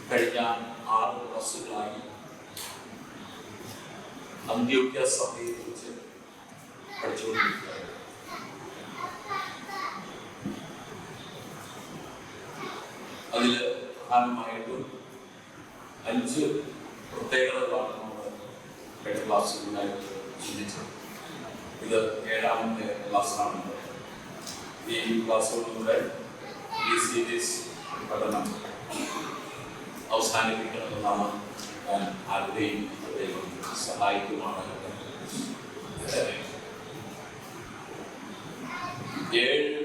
കഴിഞ്ഞ 6 വർഷങ്ങളായി അന്ത്യോക്യ സഭയെ കുറിച്ച് പഠിച്ചുകൊണ്ടിരിക്കുകയാണ്. അതിൽ പ്രധാനമായിട്ടും 5 പ്രത്യേകതകളാണ് നമ്മൾ കഴിഞ്ഞ ക്ലാസ്സുകളിലായിട്ട് ചിന്തിച്ചത്. ഇത് 7ാമത്തെ ക്ലാസ്സാണ്. ഈ ക്ലാസ്സുകളിലൂടെ ഈ സീരീസ് പഠനം അവസാനിപ്പിക്കണമെന്നാണ് ഞാൻ ആഗ്രഹിക്കുകയും സഹായിക്കുമാണ്. 7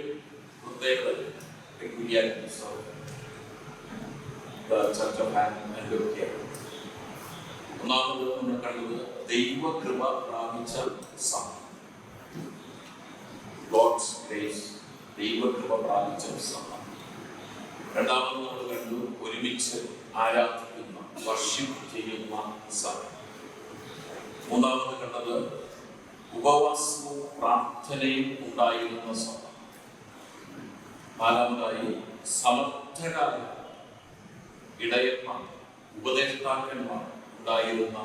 പ്രത്യേകതകൾ ഒന്നാമത് നമ്മൾ കണ്ടത് ദൈവകൃപ പ്രാപിച്ച സഭ. ഗോഡ്സ് ഗ്രേസ്, ദൈവകൃപ പ്രാപിച്ച സഭ. രണ്ടാമത് നമ്മൾ കണ്ടു ഒരുമിച്ച് ആരാധിക്കുന്ന, വർഷിപ്പ് ചെയ്യുന്ന സഭ. മൂന്നാമത് കണ്ടത് ഉപവാസവും പ്രാർത്ഥനയും ഉണ്ടായിരുന്ന സഭ. നാലാമതായി സമർത്ഥരായ ഇടയന്മാർ, ഉപദേഷ്ടാക്കന്മാർ ഉണ്ടായിരുന്ന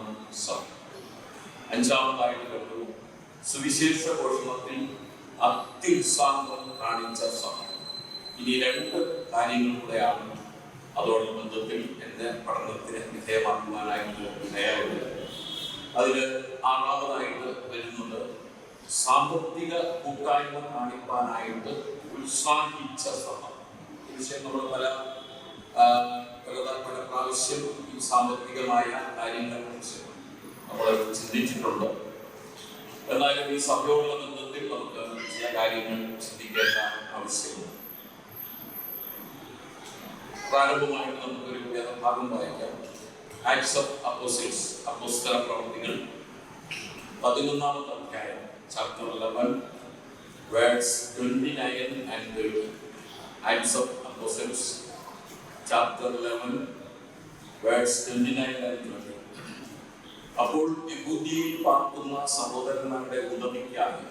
സഭ. അഞ്ചാമതായിട്ട് കണ്ടു സുവിശേഷ ഘോഷണത്തിൽ അത്യുത്സാഹം കാണിച്ച സഭ. ഇനി 2 കാര്യങ്ങൾ കൂടെയാണ് അതോടെ ബന്ധത്തിൽ എൻ്റെ പഠനത്തിന് വിധേയമാക്കുവാനായിട്ട് ഇടയായത്. അതിൽ 6ാമതായിട്ട് വരുന്നത് സാമ്പത്തിക കൂട്ടായ്മ കാണിക്കാനായിട്ട് ഉത്സാഹിച്ച സഭ. ഈ വിഷയം നമ്മൾ പല പ്രാവശ്യം ഈ സാമ്പത്തികമായ കാര്യങ്ങളെ കുറിച്ച് നമ്മൾ ചിന്തിച്ചിട്ടുണ്ട്. എന്നാലും ഈ സഭയോടുള്ള ബന്ധത്തിൽ നമുക്ക് ചില കാര്യങ്ങൾ ചിന്തിക്കേണ്ട ആവശ്യമുണ്ട്. പ്രാരംഭമായിട്ട് നമുക്കൊരു വേദഭാഗം വായിക്കാം. ആക്ട്സ് ഓഫ് അപ്പോസിൽസ്, അപ്പോസ്തല പ്രവർത്തികൾ 11ാമത്തെ അധ്യായം, chapter 11 words 29 and 30. Acts of apostles chapter 11 words 29 and 30. അപ്പോൾ യഹൂദിയിൽ പാർക്കുന്ന സഹോദരന്മാരുടെ ഉദവിക്കായി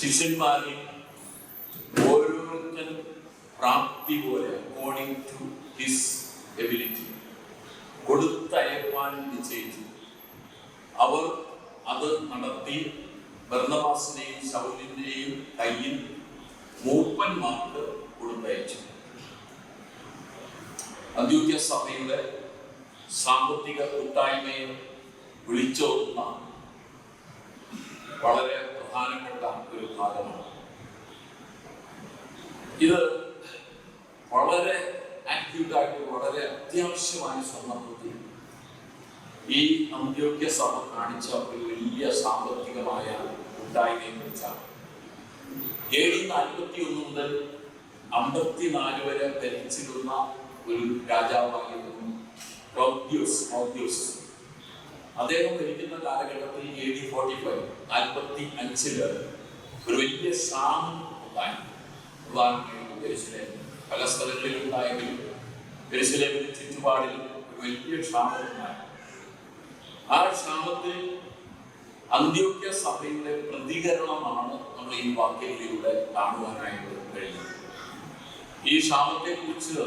ശിഷ്യന്മാരിൽ ഓരോരുത്തരും പ്രാപ്തി പോലെ അക്കോർഡിംഗ് ടു ഹിസ് എബിലിറ്റി കൊടുത്തയപ്പാൻ നിശ്ചയിച്ചു. അവർ അത് നടത്തി ബർന്നബാസിനെയും ശൗലിന്റെയും കയ്യിൽ മൂപ്പന്മാർക്ക് കൊടുത്തയച്ചു. അന്ത്യോക്യ സഭയുടെ സാമ്പത്തിക കൂട്ടായ്മയെ വിളിച്ചോതുന്ന വളരെ പ്രധാനപ്പെട്ട ഒരു ഭാഗമാണ് ഇത്. വളരെ ആക്റ്റീവായിട്ട്, വളരെ അത്യാവശ്യമായ സന്ദർഭത്തിൽ ഈ അന്ത്യോക്യ സഭ കാണിച്ച ഒരു വലിയ സാമ്പത്തികമായ കൂട്ടായ്മയെ കുറിച്ചാണ്. AD 41 മുതൽ 54 വരെ ഭരിച്ചിരുന്ന ഒരു രാജാവായിരുന്നു ക്ലൗദ്യോസ്. അദ്ദേഹം ഭരിക്കുന്ന കാലഘട്ടത്തിൽ AD 45 ഒരു വലിയ ക്ഷാമം ഉണ്ടായി. പല സ്ഥലങ്ങളിലും ഉണ്ടായെങ്കിലും യെരുശലേമിന്റെ ചുറ്റുപാടിൽ ഒരു വലിയ ക്ഷാമം ഉണ്ടായി. ആ ക്ഷാമത്തിൽ അന്ത്യോക്യ സഭയുടെ പ്രതികരണമാണ് നമ്മൾ ഈ വാക്യങ്ങളിലൂടെ കാണുവാനായിട്ട് കഴിയുന്നത്. ഈ ക്ഷാമത്തെ കുറിച്ച്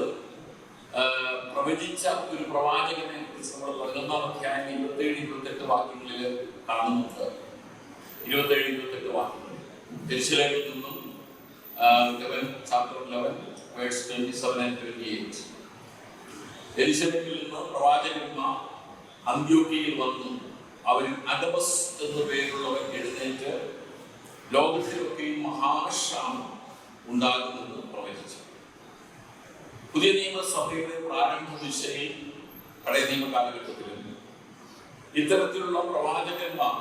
പ്രവചിച്ച ഒരു പ്രവാചകനെ കുറിച്ച് നമ്മൾ 11ാം അധ്യായം 27-28 വാക്യങ്ങളിൽ കാണുന്നുണ്ട്. 27-28 വാക്യങ്ങൾ. യെരുശലേമിൽ നിന്നും ചാപ്റ്റർ 11 വേഴ്സ് 27 and 28. യെരുശലേമിൽ നിന്ന് പ്രവാചകന്മാർ അന്ത്യോക്യയിൽ വന്നു. അവരിൽ അഗബസ് എന്നു പേരുള്ളവൻ എഴുന്നേറ്റ് ലോകത്തിലൊക്കെയും മഹാക്ഷാമം ഉണ്ടാകുമെന്ന് പ്രവചിച്ചു. പുതിയ നിയമസഭയുടെ പ്രാരംഭ ദിശയിൽ പഴയ നിയമ കാലഘട്ടത്തിലും ഇത്തരത്തിലുള്ള പ്രവാചകന്മാർ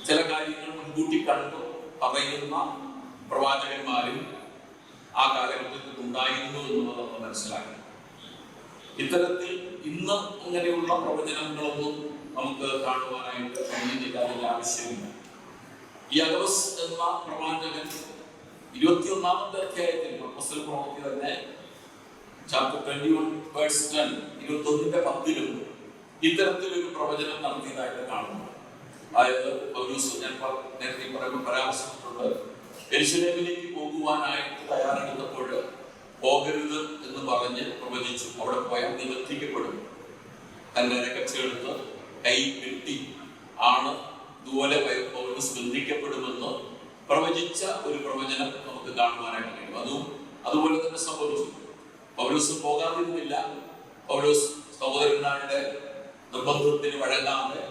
ചില കാര്യങ്ങൾ മുൻകൂട്ടി കണ്ടു പറയുന്ന പ്രവാചകന്മാരും ആ കാലഘട്ടത്തിൽ ഉണ്ടായിരുന്നു എന്നുള്ളത് നമ്മൾ മനസ്സിലാക്കി. ഇത്തരത്തിൽ ഇന്ന് അങ്ങനെയുള്ള പ്രവചനങ്ങളൊന്നും നമുക്ക് കാണുവാനായിട്ട് കഴിയുന്നില്ല, അതിന്റെ ആവശ്യമില്ല. ഈ അഗബസ് എന്ന പ്രവാചകൻ 21ാമത്തെ അധ്യായത്തിൽ അപ്പോസ്തല പ്രവൃത്തി തന്നെ ചാപ്റ്റർ 21 വേഴ്സ് 10 21ന്റെ 10 ഇത്തരത്തിലൊരു പ്രവചനം നടത്തിയതായിട്ട് കാണുന്നു. അതായത് പൗലോസ്, ഞാൻ നേരത്തെ പരാമർശിച്ചിട്ടുണ്ട്, യെരുശലേമിലേക്ക് പോകുവാൻ കൊടുക്കുവാനായിട്ട് തയ്യാറെടുത്തപ്പോൾ പോകരുത് എന്ന് പറഞ്ഞ് പ്രവചിച്ചു. അവിടെ പോയാൽ നിവർത്തിക്കപ്പെടും. തന്റെ രകച്ചെടുത്ത് കൈ കെട്ടി ആണ് ഇതുപോലെ പൗലോസ് ബന്ധിക്കപ്പെടുമെന്ന് പ്രവചിച്ച ഒരു പ്രവചനം നമുക്ക് കാണുവാനായിട്ട് കഴിയും. അതുപോലെ തന്നെ സംഭവിച്ചു. പൗലോസ് പോകാതിരുന്നില്ല. പൗലോസ് സഹോദരന്മാരുടെ നിർബന്ധത്തിന് വഴങ്ങാതെ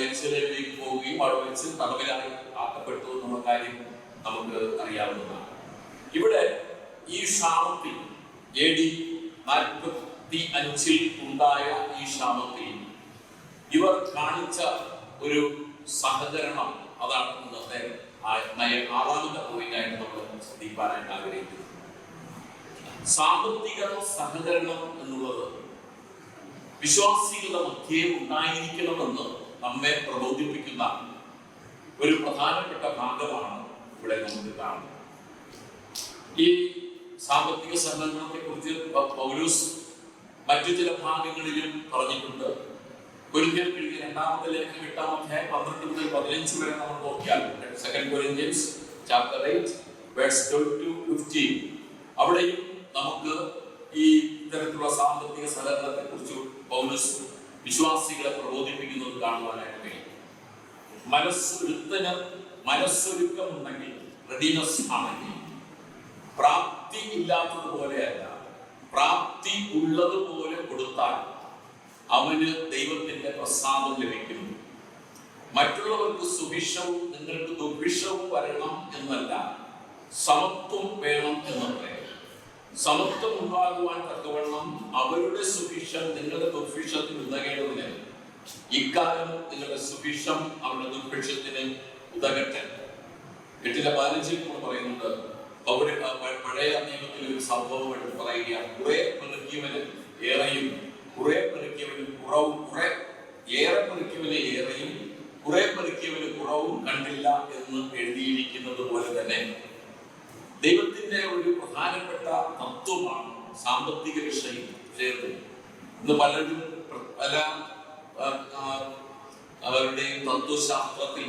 യെരൂശലേമിലേക്ക് പോവുകയും അവിടെ വെച്ച് തടവിലായി ആക്കപ്പെട്ടു എന്നുള്ള കാര്യം നമുക്ക് അറിയാവുന്നതാണ്. ഇവിടെ ഈ ക്ഷാമത്തിൽ AD 45 ഉണ്ടായ ഈ ക്ഷാമത്തിൽ ഇവർ കാണിച്ച ഒരു സഹകരണം, അതാണ് ഇന്നത്തെ 6ാമത്തെ പോയിന്റായിട്ട് നമ്മൾ ശ്രദ്ധിക്കാനായിട്ട് ആഗ്രഹിക്കുന്നത്. സാമ്പത്തിക സഹകരണം എന്നുള്ളത് വിശ്വാസികളുടെ മധ്യേ ഉണ്ടായിരിക്കണമെന്ന് നമ്മെ പ്രബോധിപ്പിക്കുന്ന ഒരു പ്രധാനപ്പെട്ട ഭാഗമാണ് ഇവിടെ നമുക്ക് കാണുന്നത്. ഈ സാമ്പത്തിക സഹകരണത്തെ കുറിച്ച് പൗലോസ് മറ്റു ചില ഭാഗങ്ങളിലും പറഞ്ഞിട്ടുണ്ട്. കൊരിന്ത്യർക്ക് എഴുതിയ 2-ാമത്തെ ലേഖനം 8-ാം അധ്യായം 12 മുതൽ 15 വരെ നമ്മൾ നോക്കിയാൽ 2 Corinthians chapter 8 verse 12-15 അവിടെയും നമുക്ക് ഈ ഇത്തരത്തിലുള്ള സാമ്പത്തിക സഹകരണത്തെ കുറിച്ച് പൗലോസ് വിശ്വാസികളെ പ്രബോധിപ്പിക്കുന്നത് കാണുവാനായിട്ട് കഴിയും. മനസ്സൊരുക്കമുണ്ടെങ്കിൽ, റെഡിനെസ് ആണെങ്കിൽ, പ്രാപ്തി ഇല്ലാത്തതുപോലെയല്ല, പ്രാപ്തി ഉള്ളതുപോലെ കൊടുത്താൽ അവന് ദൈവത്തിന്റെ പ്രസാദം ലഭിക്കുന്നു. മറ്റുള്ളവർക്ക് സുഭിക്ഷവും നിങ്ങൾക്ക് ദുർഭിക്ഷവും വരണം എന്നല്ല, സമത്വം വേണം എന്നത്രേ. സമത്വം ഉണ്ടാകുവാൻ തക്കവണ്ണം അവരുടെ സുഭിക്ഷം നിങ്ങളുടെ ദുർഭിക്ഷത്തിന് ഉതകേണ്ടതിന് ഇക്കാലം നിങ്ങളുടെ സുഭിക്ഷം അവരുടെ ദുർഭിക്ഷത്തിന് ഉതകട്ടെ. 8:15 പറയുന്നുണ്ട്. പഴയ നിയമത്തിൽ ഒരു സംഭവം എടുത്ത് പറയുകയാണ്. കുറെ പെറുക്കിയവന് ഏറെയും കുറെ പെറുക്കിയവന് കുറവും, ഏറെ പെറുക്കിയവന് ഏറെയും കുറെ പെറുക്കിയവന് കുറവും കണ്ടില്ല എന്ന് എഴുതിയിരിക്കുന്നത് പോലെ തന്നെ ദൈവത്തിന്റെ ഒരു പ്രധാനപ്പെട്ട തത്വമാണ് സാമ്പത്തിക വിഷയത്തിൽ. ഇന്ന് പലരും പല അവരുടെയും തത്വശാസ്ത്രത്തിൽ,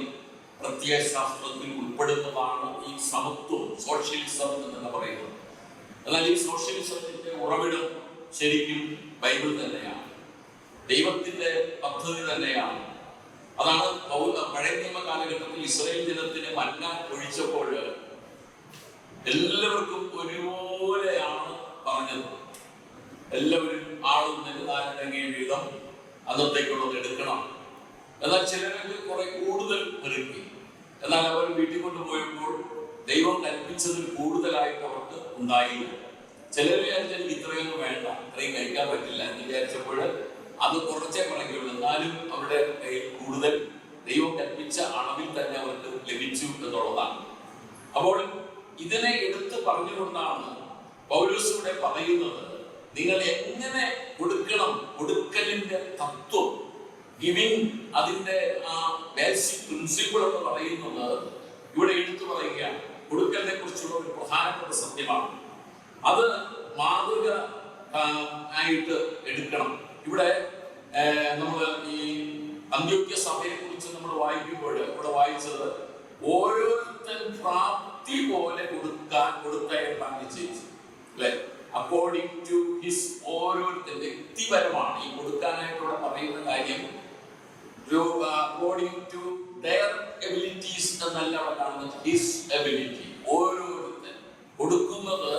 പ്രത്യയശാസ്ത്രത്തിൽ ഉൾപ്പെടുന്നതാണ് ഈ സമത്വം, സോഷ്യലിസം എന്ന് പറയുന്നത്. എന്നാൽ ഈ സോഷ്യലിസത്തിന്റെ ഉറവിടം ശരിക്കും ബൈബിൾ തന്നെയാണ്, ദൈവത്തിന്റെ പദ്ധതി തന്നെയാണ്. അതാണ് പഴയ നിയമ കാലഘട്ടത്തിൽ ഇസ്രായേൽ ജനത്തിന് മന്ന ഒഴിച്ചപ്പോൾ എല്ലാവർക്കും ഒരുപോലെയാണ് പറഞ്ഞത്. എല്ലാവരും ആളും 4 വീതം അന്നത്തേക്കുള്ളത് എടുക്കണം. എന്നാൽ ചിലരൊക്കെ കുറെ കൂടുതൽ പെറുക്കി. എന്നാൽ അവർ വീട്ടിൽ കൊണ്ടുപോയപ്പോൾ ദൈവം കൽപ്പിച്ചതിൽ കൂടുതലായിട്ട് അവർക്ക് ഉണ്ടായില്ല. ചിലർ വിചാരിച്ചാൽ ഇത്രയൊന്നും വേണ്ട, ഇത്രയും കഴിക്കാൻ പറ്റില്ല എന്ന് വിചാരിച്ചപ്പോൾ അത് കുറച്ചേ പറയുകയുള്ളൂ. എന്നാലും അവരുടെ കയ്യിൽ കൂടുതൽ ദൈവം കൽപ്പിച്ച അളവിൽ തന്നെ അവർക്ക് ലഭിച്ചു എന്നുള്ളതാണ്. അപ്പോൾ ഇതിനെ എടുത്ത് പറഞ്ഞുകൊണ്ടാണ് പൗലോസ് ഇവിടെ പറയുന്നത്, നിങ്ങൾ എങ്ങനെ കൊടുക്കണം, കൊടുക്കലിന്റെ തത്വം, ഗിവിംഗ്, അതിന്റെ ആ ബേസിക് പ്രിൻസിപ്പിൾ എന്ന് പറയുന്നത് ഇവിടെ എടുത്തു പറയുകയാണ്. കൊടുക്കലിനെ കുറിച്ചുള്ള ഒരു പ്രധാനപ്പെട്ട സത്യമാണ്. അത് മാതൃക ആയിട്ട് എടുക്കണം. ഇവിടെ നമ്മൾ ഈ അന്ത്യോക്യ സഭയെ കുറിച്ച് നമ്മൾ വായിക്കുമ്പോൾ ഇവിടെ വായിച്ചത് ഓരോരുത്തർ പ്രാപ്തി പോലെ കൊടുത്തയക്കാൻ ചെയ്തു, അല്ലെ? അക്കോർഡിംഗ് ടു ഹിസ്, ഓരോരുത്തർ വ്യക്തിപരമാണ് ഈ കൊടുക്കാനായിട്ടുള്ള പറയുന്ന കാര്യം. അക്കോർഡിംഗ് ടു ദെയർ എബിലിറ്റീസ് എന്നല്ല അവിടെ കാണുന്നത്, ഹിസ് എബിലിറ്റി. ഓരോരുത്തർ കൊടുക്കുന്നത്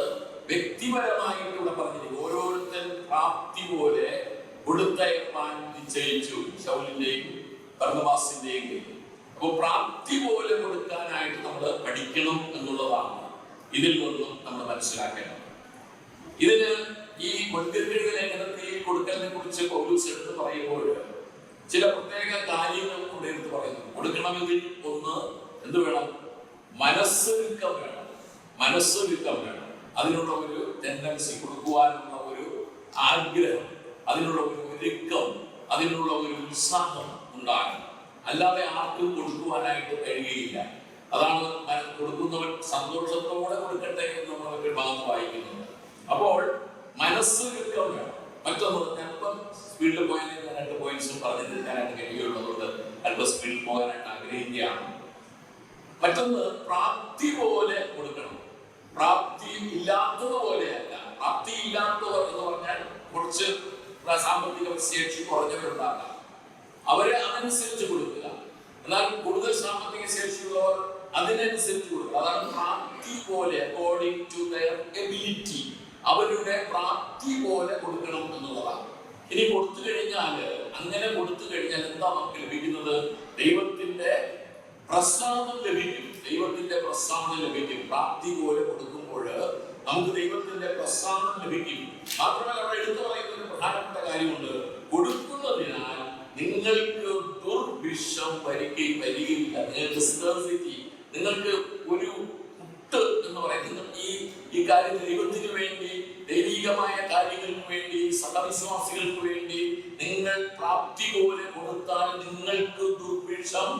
വ്യക്തിപരമായിട്ടുള്ള പറഞ്ഞിരിക്കും. ഓരോരുത്തർ പ്രാപ്തി പോലെ കൊടുത്തയക്കാൻ നിശ്ചയിച്ചു, ശൗലിന്റെയും ബർന്നബാസിന്റെയും. അപ്പോൾ പ്രാപ്തി പോലെ കൊടുക്കാനായിട്ട് നമ്മൾ പഠിക്കണം എന്നുള്ളതാണ് ഇതിൽ നിന്നും നമ്മൾ മനസ്സിലാക്കേണ്ടത്. ഇതിന് ഈ കൊരിന്ത്യർക്ക് ലേഖനത്തിൽ കൊടുക്കലിനെ കുറിച്ച് പൗലോസ് എടുത്ത് പറയുമ്പോൾ ചില പ്രത്യേക കാര്യങ്ങൾ കൂടെ എടുത്ത് പറയുന്നു. കൊടുക്കണമെങ്കിൽ ഒന്ന് എന്ത് വേണം? മനസ്സൊരുക്കം വേണം. മനസ്സൊരുക്കം വേണം. അതിനുള്ള ഒരു ടെൻഡൻസി, കൊടുക്കുവാനുള്ള ഒരു ആഗ്രഹം, അതിനുള്ള ഒരു ഒരുക്കം, അതിനുള്ള ഒരു ഉത്സാഹം ഉണ്ടാകണം. അല്ലാതെ ആർക്കും കൊടുക്കുവാനായിട്ട് കഴിയുകയില്ല. അതാണ് കൊടുക്കുന്നവൻ സന്തോഷത്തോടെ കൊടുക്കട്ടെ എന്ന് നമ്മൾ ഒരു ഭാഗത്ത് വായിക്കുന്നുണ്ട്. അപ്പോൾ മനസ്സൊരുക്കം വേണം. മറ്റൊന്ന്, അല്പം സ്പീഡിൽ പോയാൽ 2 പോയിന്റ്സും പറഞ്ഞു തീർക്കാനായിട്ട് കഴിയുള്ളതുകൊണ്ട് അല്പം സ്പീഡിൽ പോകാനായിട്ട് ആഗ്രഹിക്കുകയാണ്. മറ്റൊന്ന്, പ്രാപ്തി പോലെ കൊടുക്കണം. സാമ്പത്തിക ശേഷി കുറഞ്ഞവരുണ്ടാകാം, അവരെ അതനുസരിച്ച് കൊടുക്കുക. എന്നാൽ കൂടുതൽ സാമ്പത്തിക ശേഷിയുള്ളവർ അതിനനുസരിച്ച് കൊടുക്കുക. അതാണ് പ്രാപ്തി പോലെ, അക്കോർഡിംഗ് ടു ദെയർ എബിലിറ്റി, അവരുടെ പ്രാപ്തി പോലെ കൊടുക്കണം എന്നുള്ളതാണ്. ഇനി കൊടുത്തു കഴിഞ്ഞാൽ, അങ്ങനെ കൊടുത്തു കഴിഞ്ഞാൽ എന്താ നമുക്ക് ലഭിക്കുന്നത്? ദൈവത്തിന്റെ പ്രസാദം ലഭിക്കും. ദൈവത്തിന്റെ പ്രസാദം ലഭിക്കും. പ്രാപ്തി പോലെ കൊടുക്കുമ്പോൾ നമുക്ക് ദൈവത്തിന്റെ പ്രസാദം ലഭിക്കും. മാത്രമല്ല അവിടെ എടുത്തു പറയുന്ന ഒരു പ്രധാനപ്പെട്ട കാര്യമുണ്ട്. കൊടുക്കുന്നതിനാൽ നിങ്ങൾക്ക് ദുർഭിക്ഷം വരികയില്ല. നിങ്ങൾക്ക് സ്കേഴ്സിറ്റി, നിങ്ങൾക്ക് ഒരു മുട്ട് എന്ന് പറയുന്നത് ഈ കാര്യം ദൈവത്തിന് വേണ്ടി, ദൈവികമായ കാര്യങ്ങൾക്ക് വേണ്ടി, സഹവിശ്വാസികൾക്ക് വേണ്ടി നിങ്ങൾ പ്രാപ്തി പോലെ കൊടുത്താൽ നിങ്ങൾക്ക് ദുർഭിക്ഷം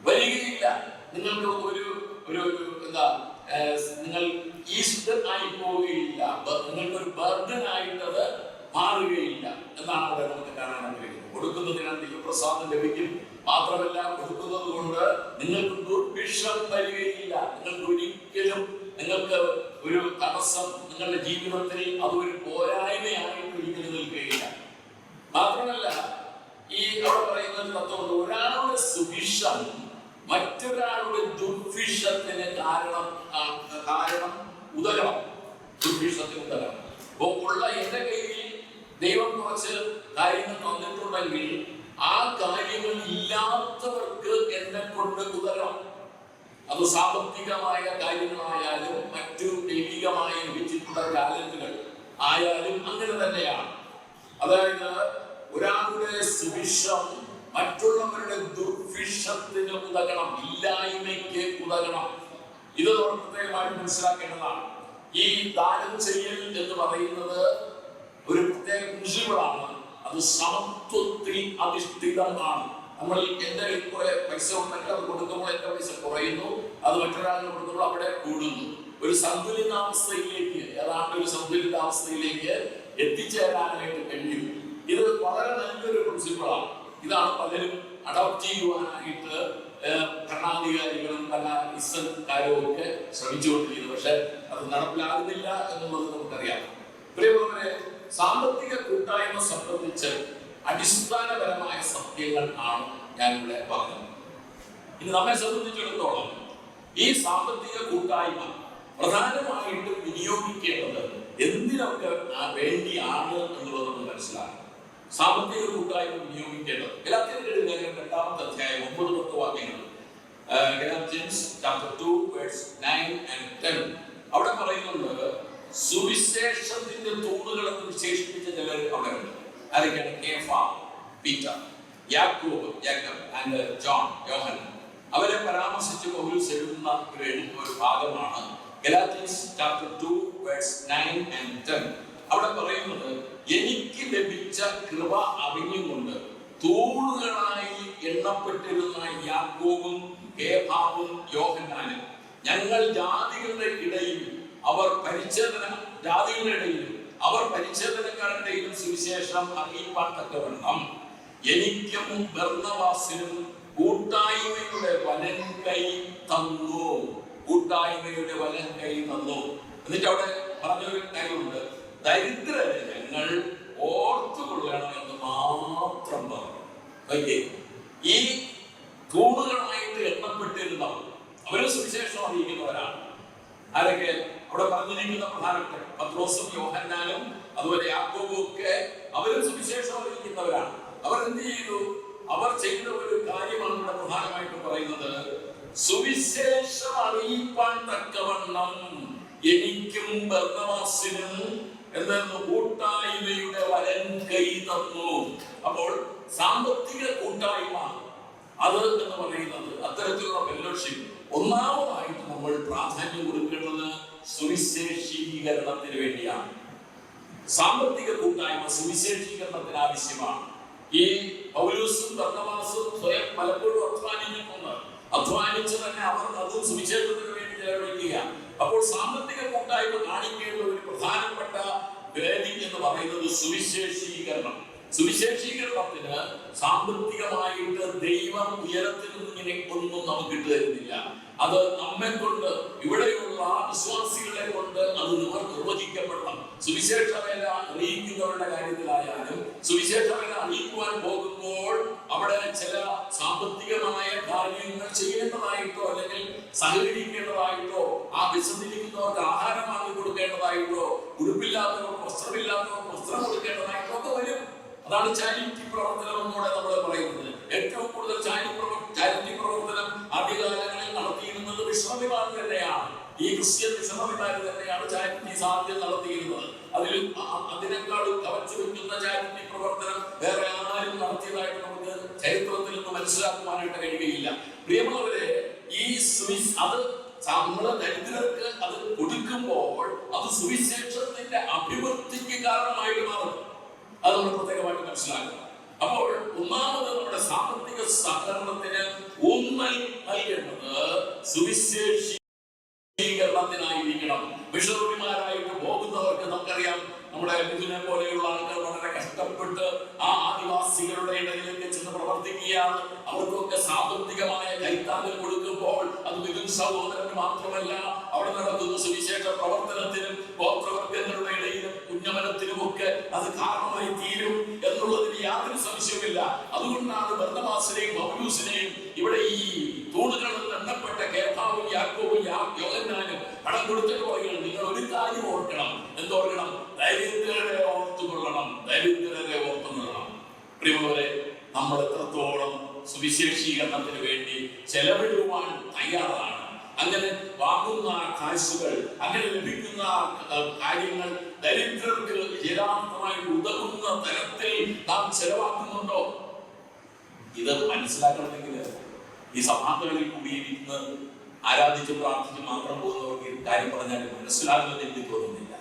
വരികയില്ല. നിങ്ങൾക്ക് ഒരു എന്താ, നിങ്ങൾ ഈസ്റ്റർ ആയി പോവുകയില്ല. നിങ്ങൾക്കൊരു ബർഡൻ ആയിട്ടത് മാറുകയില്ല എന്നാണ് അവിടെ നമുക്ക് കാണാൻ കഴിയുന്നത്. കൊടുക്കുന്നതിനാൽ ദൈവപ്രസാദം ലഭിക്കും. മാത്രമല്ല കൊടുക്കുന്നത് കൊണ്ട് നിങ്ങൾക്ക് ദുർഭിക്ഷം വരികയില്ല. നിങ്ങൾക്ക് ഒരിക്കലും നിങ്ങൾക്ക് ഒരു തടസ്സം നിങ്ങളുടെ ജീവിതത്തിൽ അതൊരു പോരായ്മയായിട്ട് ഒരിക്കലും നിൽക്കുകയില്ല. മാത്രമല്ല ഈ അവിടെ പറയുന്ന തത്വമുണ്ട്, ഒരാളുടെ സുഭിക്ഷം മറ്റൊരാളുടെ ദുർഭിക്ഷത്തിന് കാരണം ഉദകണം. ദുർഭിക്ഷത്തിന് ഉദകണം. അപ്പോ ഉള്ള എന്റെ കയ്യിൽ ദൈവം കുറച്ച് കാര്യങ്ങൾ തന്നിട്ടുണ്ടെങ്കിൽ ആ കാര്യങ്ങൾ ഇല്ലാത്തവർക്ക് എന്നെ കൊണ്ട് ഉദകണം. അത് സാമ്പത്തികമായ കാര്യങ്ങളായാലും മറ്റു ദൈവികമായി ലഭിച്ചിട്ടുള്ള ടാലന്റുകൾ ആയാലും അങ്ങനെ തന്നെയാണ്. അതായത് ഒരാളുടെ സുഭിക്ഷം മറ്റുള്ളവരുടെ ദുർഭിക്ഷത്തിന് ഉതകണം, ഇല്ലായ്മയ്ക്ക് ഉതകണം. ഇത് നമ്മൾ പ്രത്യേകമായി മനസ്സിലാക്കേണ്ടതാണ്. ഈ ദാനം ചെയ്യൽ എന്ന് പറയുന്നത് ഒരു പ്രത്യേക പ്രിൻസിപ്പിളാണ്. അത് സമത്വത്തിൽ അധിഷ്ഠിതമാണ്. നമ്മൾ എന്റെ കയ്യിൽ കുറെ പൈസ ഉണ്ടെങ്കിൽ അത് കൊടുക്കുമ്പോൾ എന്റെ പൈസ കുറയുന്നു, അത് മറ്റൊരാളിന് കൊടുക്കുമ്പോൾ അവിടെ കൂടുന്നു. ഒരു സന്തുലിതാവസ്ഥയിലേക്ക്, ഏതാണ്ട് ഒരു സന്തുലിതാവസ്ഥയിലേക്ക് എത്തിച്ചേരാനായിട്ട് കഴിയും. ഇത് വളരെ നല്ലൊരു പ്രിൻസിപ്പിളാണ്. ഇതാണ് പലരും അഡോപ്റ്റ് ചെയ്യുവാനായിട്ട് ഭരണാധികാരികളും പല ഇസ്ലാംകാരും ഒക്കെ ശ്രമിച്ചുകൊണ്ടിരിക്കുന്നത്. പക്ഷെ അത് നടപ്പിലാകുന്നില്ല എന്നുള്ളത് നമുക്കറിയാം. പ്രിയമുള്ളവരെ, സാമ്പത്തിക കൂട്ടായ്മ സംബന്ധിച്ച് അടിസ്ഥാനപരമായ സത്യങ്ങൾ ആണ് ഞാനിവിടെ പറഞ്ഞത്. ഇനി നമ്മെ സംബന്ധിച്ചിടത്തോളം ഈ സാമ്പത്തിക കൂട്ടായ്മ പ്രധാനമായിട്ടും വിനിയോഗിക്കേണ്ടത് എന്തിനൊക്കെ വേണ്ടിയാണ് എന്നുള്ളത് നമ്മൾ മനസ്സിലാക്കണം. സാമ്പത്തിക കൂട്ടായ്മ വിനിയോഗിക്കേണ്ടത് ഗലാത്യരുടെ ലേഖനം 2-ാമത്തെ അധ്യായം 9-10 വാക്യങ്ങൾ, Galatians chapter 2 verse 9 and 10. അവിടെ പറയുന്നുണ്ട്, സുവിശേഷത്തിന്റെ തൂണുകൾ എന്ന് വിശേഷിപ്പിച്ച ചിലർ അവിടെ ഉണ്ട്. ആരൊക്കെയാണ്? കേഫ, പീറ്റർ, യാക്കോബ്, ജേക്കബ് ആൻഡ് ജോൺ, യോഹന്നാൻ. അവരെ പരാമർശിച്ച് പൗലോസ് എഴുതുന്ന ഒരു ഭാഗമാണ് Galatians chapter 2 verse 9 and 10. അവിടെ പറയുന്നത്, എനിക്ക് ലഭിച്ച കൃപ അറിഞ്ഞുകൊണ്ട് തൂണുകളായി എണ്ണപ്പെട്ടിരുന്ന യാക്കോബും കേഫാവും യോഹന്നാനും ഞങ്ങൾ ജാതികളുടെ ഇടയിലും അവർ പരിച്ഛേദനക്കാരുടെയും സുവിശേഷം അറിയിപ്പാൻ തക്കവണ്ണം എനിക്കും ബർന്നബാസിനും കൂട്ടായ്മയുടെ വലൻ കൈ തന്നു. കൂട്ടായ്മയുടെ വലൻ കൈ തന്നു. എന്നിട്ട് അവിടെ പറഞ്ഞൊരു കാര്യമുണ്ട്, ദരിദ്രരെ ഞങ്ങൾ ഓർത്തുകൊള്ളണമെന്ന് മാത്രം പറഞ്ഞു. ഈ തൂണുകളായിട്ട് എണ്ണപ്പെട്ടിരുന്നവർ അവര് സുവിശേഷം അറിയിക്കുന്നവരാണ്. ആരൊക്കെ അവിടെ പറഞ്ഞിരിക്കുന്ന പ്രധാനപ്പെട്ട പത്രോസും യോഹന്നാനും അതുപോലെ യാക്കോബും ഒക്കെ അവരും സുവിശേഷം അറിയിക്കുന്നവരാണ്. അവർ എന്ത് ചെയ്തു? അവർ ചെയ്ത ഒരു കാര്യമാണ് ഇവിടെ പ്രധാനമായിട്ടും പറയുന്നത്, സുവിശേഷം അറിയിപ്പാൻ തക്കവണ്ണം എനിക്കും ബർന്നബാസിനും എന്തെന്ന് കൂട്ടായ്മയുടെ വലൻ കൈ തന്നു. അപ്പോൾ സാമ്പത്തിക കൂട്ടായ്മ അത് എന്ന് പറയുന്നത്, അത്തരത്തിലുള്ള ഫെലോഷിപ്പ്, ഒന്നാമതായിട്ട് നമ്മൾ പ്രാധാന്യം കൊടുക്കേണ്ടത് സുവിശേഷീകരണത്തിന് വേണ്ടിയാണ്. സാമ്പത്തിക കൂട്ടായ്മ സുവിശേഷീകരണത്തിന് ആവശ്യമാണ്. ഈ പൗലോസും ബർന്നബാസും സ്വയം പലപ്പോഴും അധ്വാനിച്ച് തന്നെ അവർ അതും സുവിശേഷത്തിന് വേണ്ടി ചെലവഴിക്കുക. അപ്പോൾ സാമ്പത്തിക കൂട്ടായ്മ കാണിക്കേണ്ട ഒരു പ്രധാനപ്പെട്ട വേദി എന്ന് പറയുന്നത് സുവിശേഷീകരണം. സുവിശേഷീകരണത്തിന് സാമ്പത്തികമായിട്ട് ദൈവം ഉയരത്തിൽ നിന്നിങ്ങനെ ഒന്നും നമുക്ക് ഇട്ടു തരുന്നില്ല. അത് നമ്മെ കൊണ്ട്, ഇവിടെയുള്ള വിശ്വാസികളെ കൊണ്ട് അത് നിർവചിക്കപ്പെടണം. സുവിശേഷ വേല അറിയിക്കുന്നവരുടെ കാര്യത്തിലായാലും സുവിശേഷം അറിയിക്കുവാൻ പോകുമ്പോൾ അവിടെ ചില സാമ്പത്തികമായ കാര്യങ്ങൾ ചെയ്യേണ്ടതായിട്ടോ അല്ലെങ്കിൽ സഹകരിക്കേണ്ടതായിട്ടോ ആ വിശന്നിരിക്കുന്നവർക്ക് ആഹാരം വാങ്ങി കൊടുക്കേണ്ടതായിട്ടോ ഉടുപ്പില്ലാത്തവർക്ക് വസ്ത്രമില്ലാത്തവർക്ക് വസ്ത്രം കൊടുക്കേണ്ടതായിട്ടോ ഒക്കെ വരും. അതാണ് ചാരിറ്റി പ്രവർത്തനം എന്നൂടെ നമ്മൾ പറയുന്നത്. ഏറ്റവും കൂടുതൽ ചാരിറ്റി പ്രവർത്തനം ആദ്യകാലങ്ങളിൽ നടത്തിയിരുന്നത് മിഷണറിമാർ തന്നെയാണ്. ഈ ക്രിസ്ത്യൻ മിഷണറിമാർ തന്നെയാണ് ചാരിറ്റി സാധ്യത നടത്തിയിരുന്നത്. അതിനേക്കാളും കവച്ചു വെക്കുന്ന ചാരിറ്റി പ്രവർത്തനം വേറെ ആരും നടത്തിയതായിട്ട് നമുക്ക് ചരിത്രത്തിൽ നിന്ന് മനസ്സിലാക്കുവാനായിട്ട് കഴിയുകയില്ല. പ്രിയമുള്ളവരെ, ഈ അത് നമ്മളെ ദരിദ്രർക്ക് അത് കൊടുക്കുമ്പോൾ അത് സുവിശേഷത്തിന്റെ അഭിവൃദ്ധിക്ക് കാരണമായിട്ട് മാറും. അത് നമ്മൾ പ്രത്യേകമായിട്ട് മനസ്സിലാക്കണം. അപ്പോൾ ഒന്നാമത് നമ്മുടെ സാമ്പത്തിക സഹകരണത്തിന് ഊന്നൽ നൽകേണ്ടത് സുവിശേഷീകരണത്തിനായിരിക്കണം. മിഷണറിമാരായിട്ട് പോകുന്നവർക്ക് നമുക്കറിയാം, നമ്മുടെ ഇതിനെ പോലെയുള്ള ആൾക്കാർ വളരെ കഷ്ടപ്പെട്ട് ആ ആദിവാസികളുടെ ഇടയിലേക്ക് ചെന്ന് പ്രവർത്തിക്കുകയാണ്. അവർക്കൊക്കെ സാമ്പത്തികമായ കൈത്താങ്ങൽ കൊടുക്കുമ്പോൾ അത് മിഥുൻ സഹോദരന് മാത്രമല്ല, അവിടെ നടക്കുന്ന സുവിശേഷ പ്രവർത്തനത്തിനും ഗോത്രവർഗങ്ങളുടെ ഇടയിലും ഉന്നമനത്തിനുമൊക്കെ അത് കാരണമായി തീരും എന്നുള്ളതിന് യാതൊരു സംശയമില്ല. അതുകൊണ്ടാണ് ബർന്നബാസിനെയും പൗലോസിനെയും ഇവിടെ ഈ തൂണുകളിൽ എണ്ണപ്പെട്ട കേഫാവും യാക്കോബും യോഹന്നാനും പണം കൊടുത്തിട്ട് പറയുകയാണ്, നിങ്ങൾ ഒരു കാര്യം ഓർക്കണം. എന്തോർക്കണം? ദരിദ്രരെ ഓർത്തുകൊള്ളണം, ദരിദ്രരെ ഓർത്തുകൊള്ളണം. പ്രിയമുള്ളവരെ, നമ്മൾ എത്രത്തോളം സുവിശേഷീകരണത്തിന് വേണ്ടി ചെലവിടുവാൻ തയ്യാറാണ്. അങ്ങനെ വാങ്ങുന്ന കാശുകൾ, അങ്ങനെ ലഭിക്കുന്ന കാര്യങ്ങൾ ദരിദ്രർക്ക് യഥാർത്ഥമായി ഉതകുന്ന തരത്തിൽ നാം ചെലവാക്കുന്നുണ്ടോ? ഇത് മനസ്സിലാക്കണമെങ്കിൽ ഈ സഭാകളിൽ കൂടിയിരിക്കുന്ന ആരാധിച്ച് പ്രാർത്ഥിച്ച് മാത്രം പോകുന്നവർക്ക് ഈ കാര്യം പറഞ്ഞാൽ മനസ്സിലാകുമെന്ന് എനിക്ക് തോന്നുന്നില്ല.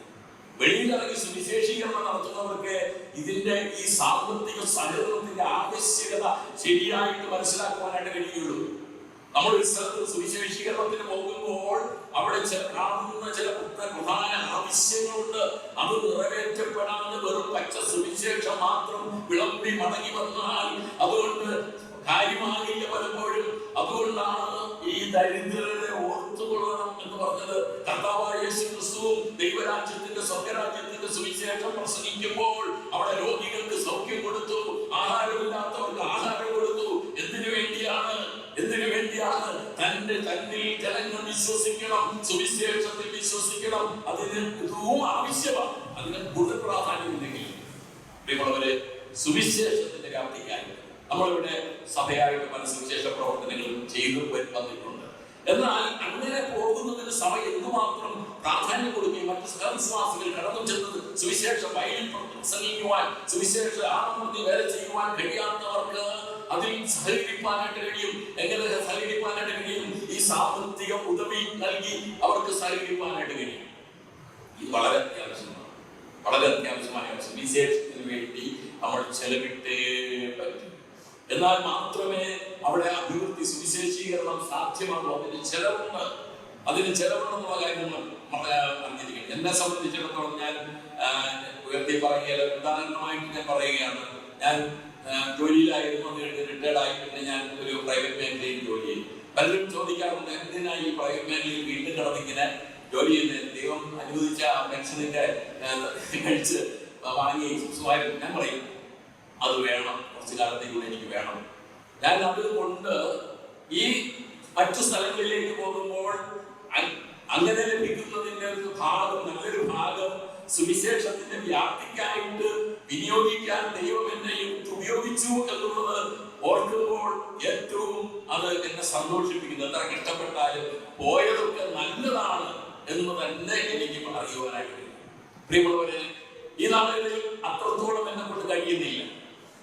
വെളിയിലിറങ്ങി സുവിശേഷീകരണം നടത്തുന്നവർക്ക് ഇതിന്റെ ഈ സാമ്പത്തിക സഹകരണത്തിന്റെ ആവശ്യകത ശരിയായിട്ട് മനസ്സിലാക്കുവാനായിട്ട് കഴിയുള്ളൂ. നമ്മൾ ഒരു സ്ഥലത്ത് സുവിശേഷീകരണത്തിന് പോകുമ്പോൾ അവിടെ കാണുന്ന ചില പ്രധാന ആവശ്യങ്ങളുണ്ട്. അത് നിറവേറ്റപ്പെടാതെ വെറും പച്ച സുവിശേഷം മാത്രം വിളമ്പി മടങ്ങി വന്നാൽ അതുകൊണ്ട് കാര്യമാകില്ല പലപ്പോഴും. അതുകൊണ്ടാണ് ഈ ദരിദ്രരെ ഓർത്തുകൊള്ളണം എന്ന് പറഞ്ഞത്. കർത്താവായ യേശു ക്രിസ്തുവും ദൈവരാജ്യത്തിന്റെ സ്വർഗരാജ്യത്തിന്റെ സുവിശേഷം പ്രസംഗിക്കുമ്പോൾ അവിടെ രോഗികൾക്ക് സൗഖ്യം കൊടുത്തു, ആഹാരമില്ലാത്തവർക്ക് ആഹാരം കൊടുത്തു. എന്തിനു വേണ്ടിയാണ്? തന്നിൽ ജനങ്ങൾ വിശ്വസിക്കണം, സുവിശേഷത്തിൽ വിശ്വസിക്കണം. അതിന് ഇതും ആവശ്യമാണ്. അതിന് കൂടുതൽ പ്രാധാന്യമില്ലെങ്കിൽ പ്രിയമുള്ളവരെ, സുവിശേഷത്തിന്റെ വ്യാപ്തിക്കായി നമ്മളിവിടെ സഭയായിട്ട് പല സുവിശേഷ പ്രവർത്തനങ്ങളും ചെയ്തു വന്നിട്ടുണ്ട്. എന്നാൽ അങ്ങനെ പോകുന്നതിന് സഭ എന്തുമാത്രം പ്രാധാന്യം കൊടുക്കുകയും മറ്റ് സഹവിശ്വാസികൾ കടന്നു ചെന്നത് സുവിശേഷം വയലിൽ പ്രസംഗിക്കുവാൻ, സുവിശേഷ ആത്മഹത്യ വേല ചെയ്യുവാൻ കഴിയാത്തവർക്ക് അതിൽ സഹകരിപ്പാനായിട്ട് കഴിയും. എങ്ങനെ സഹകരിപ്പാനായിട്ട് കഴിയും? ഈ സാമ്പത്തിക ഉദവി നൽകി അവർക്ക് സഹകരിപ്പാനായിട്ട് കഴിയും. ഇത് വളരെ അത്യാവശ്യമാണ്. വളരെ അത്യാവശ്യമായ സുവിശേഷത്തിന് വേണ്ടി നമ്മൾ ചെലവിട്ടേ പറ്റും. എന്നാൽ മാത്രമേ അവിടെ അഭിവൃദ്ധി, സുവിശേഷീകരണം സാധ്യമാകും. അതിന് ചെലവുണ്ടെന്നുള്ള കാര്യങ്ങൾ അറിഞ്ഞിരിക്കണം. എന്നെ സംബന്ധിച്ചിടത്തോളം ഞാൻ ഉയർത്തി പറയുകയല്ല, ഉദാഹരണമായിട്ട് ഞാൻ പറയുകയാണ്. ഞാൻ ജോലിയിലായിരുന്നു, റിട്ടയർഡായി. പിന്നെ ഞാൻ ഒരു പ്രൈവറ്റ് മേഖലയിൽ ജോലി ചെയ്യും. പലരും ചോദിക്കാറുണ്ട്, എന്തിനായി ഈ പ്രൈവറ്റ് മേഖലയിൽ വീണ്ടും കിടന്നിങ്ങനെ ജോലി ചെയ്യുന്നത്? ദൈവം അനുവദിച്ച പെൻഷനിന്റെ കഴിച്ച് വാങ്ങി സുഖമായിരുന്നു. ഞാൻ പറയും, അത് വേണം, കുറച്ചു കാലത്തേക്കൂടെ എനിക്ക് വേണം. ഞാൻ അതുകൊണ്ട് ഈ മറ്റു സ്ഥലങ്ങളിലേക്ക് പോകുമ്പോൾ അങ്ങനെ ലഭിക്കുന്നതിന്റെ ഒരു ഭാഗം, നല്ലൊരു ഭാഗം സുവിശേഷത്തിന്റെ വ്യാപ്തിക്കായിട്ട് വിനിയോഗിക്കാൻ ദൈവം എന്നെ ഉപയോഗിച്ചു എന്നുള്ളത് ഓർക്കുമ്പോൾ ഏറ്റവും അത് എന്നെ സന്തോഷിപ്പിക്കുന്നു. എത്ര കഷ്ടപ്പെട്ടാലും പോയതൊക്കെ നല്ലതാണ് എന്ന് തന്നെ എനിക്ക് അറിയുവാനായിട്ട് കഴിയും. പ്രിയമുള്ളവരെ, ഈ നാളുകളിൽ അത്രത്തോളം എന്നെ കൊണ്ട് കഴിയുന്നില്ല.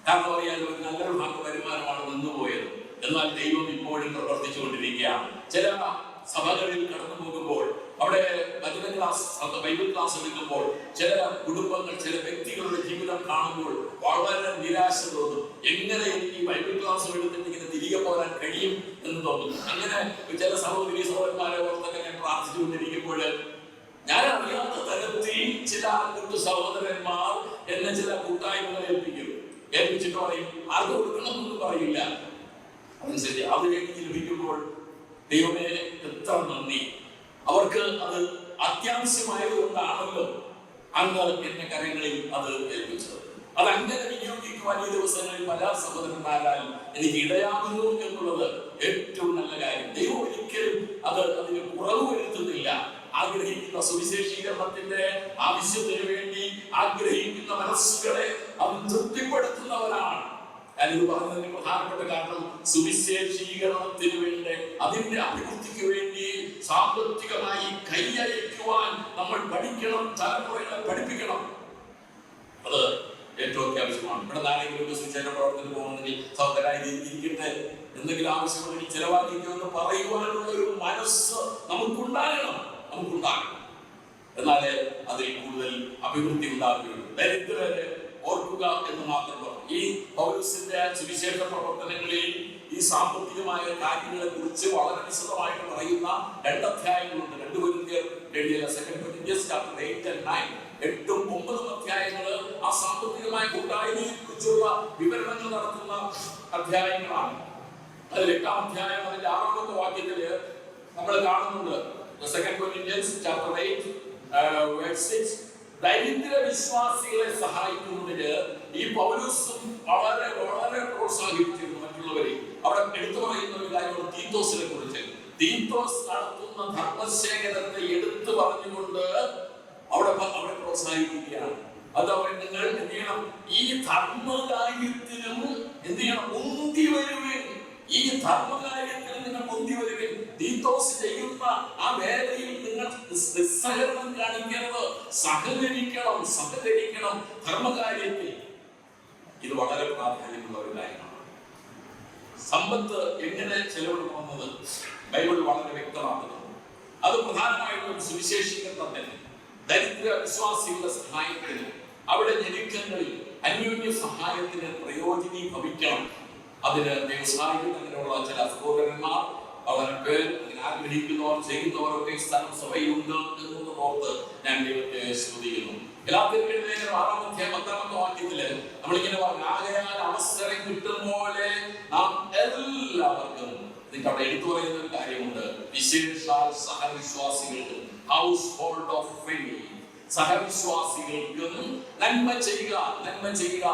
കാരണം അറിയാൻ ഒരു നല്ലൊരു ഭാഗം വരുമാനമാണ് നിന്നുപോയത്. എന്നാൽ ദൈവം ഇപ്പോഴും പ്രവർത്തിച്ചുകൊണ്ടിരിക്കുകയാണ്. ചില സഭകളിൽ കടന്നു പോകുമ്പോൾ, അവിടെ ബൈബിൾ ക്ലാസ് എടുക്കുമ്പോൾ ചില കുടുംബങ്ങൾ, ചില വ്യക്തികളുടെ ജീവിതം കാണുമ്പോൾ വളരെ നിരാശ തോന്നും. എങ്ങനെ എനിക്ക് ബൈബിൾ ക്ലാസ് എടുത്തിട്ട് ഇങ്ങനെ തിരികെ പോരാൻ കഴിയും എന്ന് തോന്നുന്നു. അങ്ങനെ ചില സഹോദരി സഹോദരന്മാരെ ഓർത്തൊക്കെ ഞാൻ പ്രാർത്ഥിച്ചുകൊണ്ടിരിക്കുമ്പോൾ ഞാൻ അറിയാത്ത തരത്തിൽ ചില കൂട്ടു സഹോദരന്മാർ എന്നെ ചില കൂട്ടായ്മകൾ ഏൽപ്പിച്ചിട്ട് പറയും, ആർക്ക് കൊടുക്കണമെന്നൊന്നും പറയില്ല. അതനുസരിച്ച് അത് എനിക്ക് ലഭിക്കുമ്പോൾ ദൈവമേ എത്ര നന്ദി. അവർക്ക് അത് അത്യാവശ്യമായത് കൊണ്ടാണല്ലോ അങ്ങ് എന്റെ കരങ്ങളിൽ അത് ഏൽപ്പിച്ചത്. അതങ്ങനെ വിനിയോഗിക്കുവാൻ ഈ ദിവസങ്ങളിൽ പല സഹോദരന്മാരാൽ എനിക്ക് ഇടയാകുന്നു എന്നുള്ളത് ഏറ്റവും നല്ല കാര്യം. ദൈവം ഒരിക്കലും അതിന് കുറവ് വരുത്തുന്നില്ല. ആഗ്രഹിക്കുന്ന സുവിശേഷീകരണത്തിന്റെ ആവശ്യത്തിന് വേണ്ടി ആഗ്രഹിക്കുന്ന മനസ്സുകളെ അത് തൃപ്തിപ്പെടുത്തുന്നവരാണ്. ഞാനിത് പറഞ്ഞതിന് പ്രധാനപ്പെട്ട കാരണം സുവിശേഷീകരണത്തിന് വേണ്ടി അതിന്റെ അഭിവൃദ്ധിക്ക് വേണ്ടി സാമ്പത്തികമായി കൈയയക്കുവാൻ നമ്മൾ പഠിക്കണം, തലമുറകളെ പഠിപ്പിക്കണം. അത് ഏറ്റവും അത്യാവശ്യമാണ്. ഇവിടെ നാളെങ്കിലും സുവിശേഷ പ്രവർത്തനത്തിന് പോകുന്നെങ്കിൽ സഹോദരായി ഇരിക്കട്ടെ, എന്തെങ്കിലും ആവശ്യമുണ്ടെങ്കിൽ ചെലവാക്കിക്കുമെന്ന് പറയുവാനുള്ള ഒരു മനസ്സ് നമുക്കുണ്ടാകണം. എന്നാലേ അതിൽ കൂടുതൽ അഭിവൃദ്ധി ഉണ്ടാകുകയുള്ളൂ. ദരിദ്രരെ ഓർക്കുക എന്ന് മാത്രം പറഞ്ഞു. ഈ പൗലോസിന്റെ സുവിശേഷ പ്രവർത്തനങ്ങളിൽ ഈ സാമ്പത്തികമായ കാര്യങ്ങളെ കുറിച്ച് വളരെ വിശദമായിട്ട് പറയുന്ന 2 അധ്യായങ്ങളുണ്ട്. 2 കൊരിന്ത്യർ എഴുതിയ 2 Corinthians chapter 8 and 9 8ഉം 9ഉം അധ്യായങ്ങൾ ആ സാമ്പത്തികമായ കൂട്ടായ്മയെ കുറിച്ചുള്ള വിവരണങ്ങൾ നടത്തുന്ന അധ്യായങ്ങളാണ്. അതിൽ 8ാം അധ്യായം അതിന്റെ 6ാമത്തെ വാക്യത്തില് നമ്മൾ കാണുന്നുണ്ട് 2 Corinthians chapter 8 verse 6 ദരിദ്ര വിശ്വാസികളെ സഹായിക്കുന്നതിന് ഈ പൗലോസും വളരെ വളരെ പ്രോത്സാഹിപ്പിച്ചിരുന്നു മറ്റുള്ളവരെ. അവിടെ എടുത്തു പറയുന്ന ഒരു കാര്യമാണ് തീത്തോസിനെ കുറിച്ച്. തീത്തോസ് നടത്തുന്ന ധർമ്മശേഖരത്തെ എടുത്തു പറഞ്ഞുകൊണ്ട് അവിടെ പ്രോത്സാഹിപ്പിക്കുകയാണ്. അത് നിങ്ങൾ എന്ത് ചെയ്യണം? ഈ ധർമ്മകാര്യത്തിനും എന്ത് ചെയ്യണം? മുന്തി വരുവിൻ. ഈ ധർമ്മകാര്യത്തിൽ നിങ്ങൾ മുന്തി വരുവിൻ. തീത്തോസ് ചെയ്യുന്ന ആ വേലയിൽ നിങ്ങൾ നിസ്സഹകരണം കാണിക്കരുത്. സഹകരിക്കണം ധർമ്മകാര്യത്തിൽ. ഇത് വളരെ പ്രാധാന്യമുള്ള ഒരു കാര്യമാണ്. സമ്പത്ത് എങ്ങനെ ചെലവിടണമെന്നത് ബൈബിൾ വളരെ വ്യക്തമാക്കുന്നു. അത് പ്രധാനമായിട്ടും സുവിശേഷീകരണത്തിന്, ദരിദ്ര വിശ്വാസികളുടെ സഹായത്തിന്, അവിടെ ഞെരുക്കങ്ങളിൽ അന്യോന്യ സഹായത്തിന് പ്രയോജനീഭവിക്കണം. അതിന് വ്യവസായികൾ അങ്ങനെയുള്ള ചില സഹോദരന്മാർ വളരെ പേർ ആഗ്രഹിക്കുന്നവർ ചെയ്യുന്നവരൊക്കെ സ്ഥലം സഭയുണ്ട് എന്നത് ഓർത്ത് ഞാൻ ദൈവത്തെ സ്തുതിക്കുന്നു. ഗലാത്യർ 6-ാം അധ്യായം 10-ാമത്തെ വാക്യത്തില് നമ്മളിങ്ങനെ പറഞ്ഞു, ആകയാൽ അവസരം കിട്ടുമ്പോലെ നാം എല്ലാവർക്കും, നിങ്ങൾക്ക് അവിടെ എടുത്തു പറയുന്ന ഒരു കാര്യമുണ്ട്, വിശേഷാൽ സഹവിശ്വാസികൾക്കും, ഹൗസ് ഹോൾഡ് ഓഫ് ഫെയ്ത്ത്, സഹവിശ്വാസികൾക്കും നന്മ ചെയ്യുക.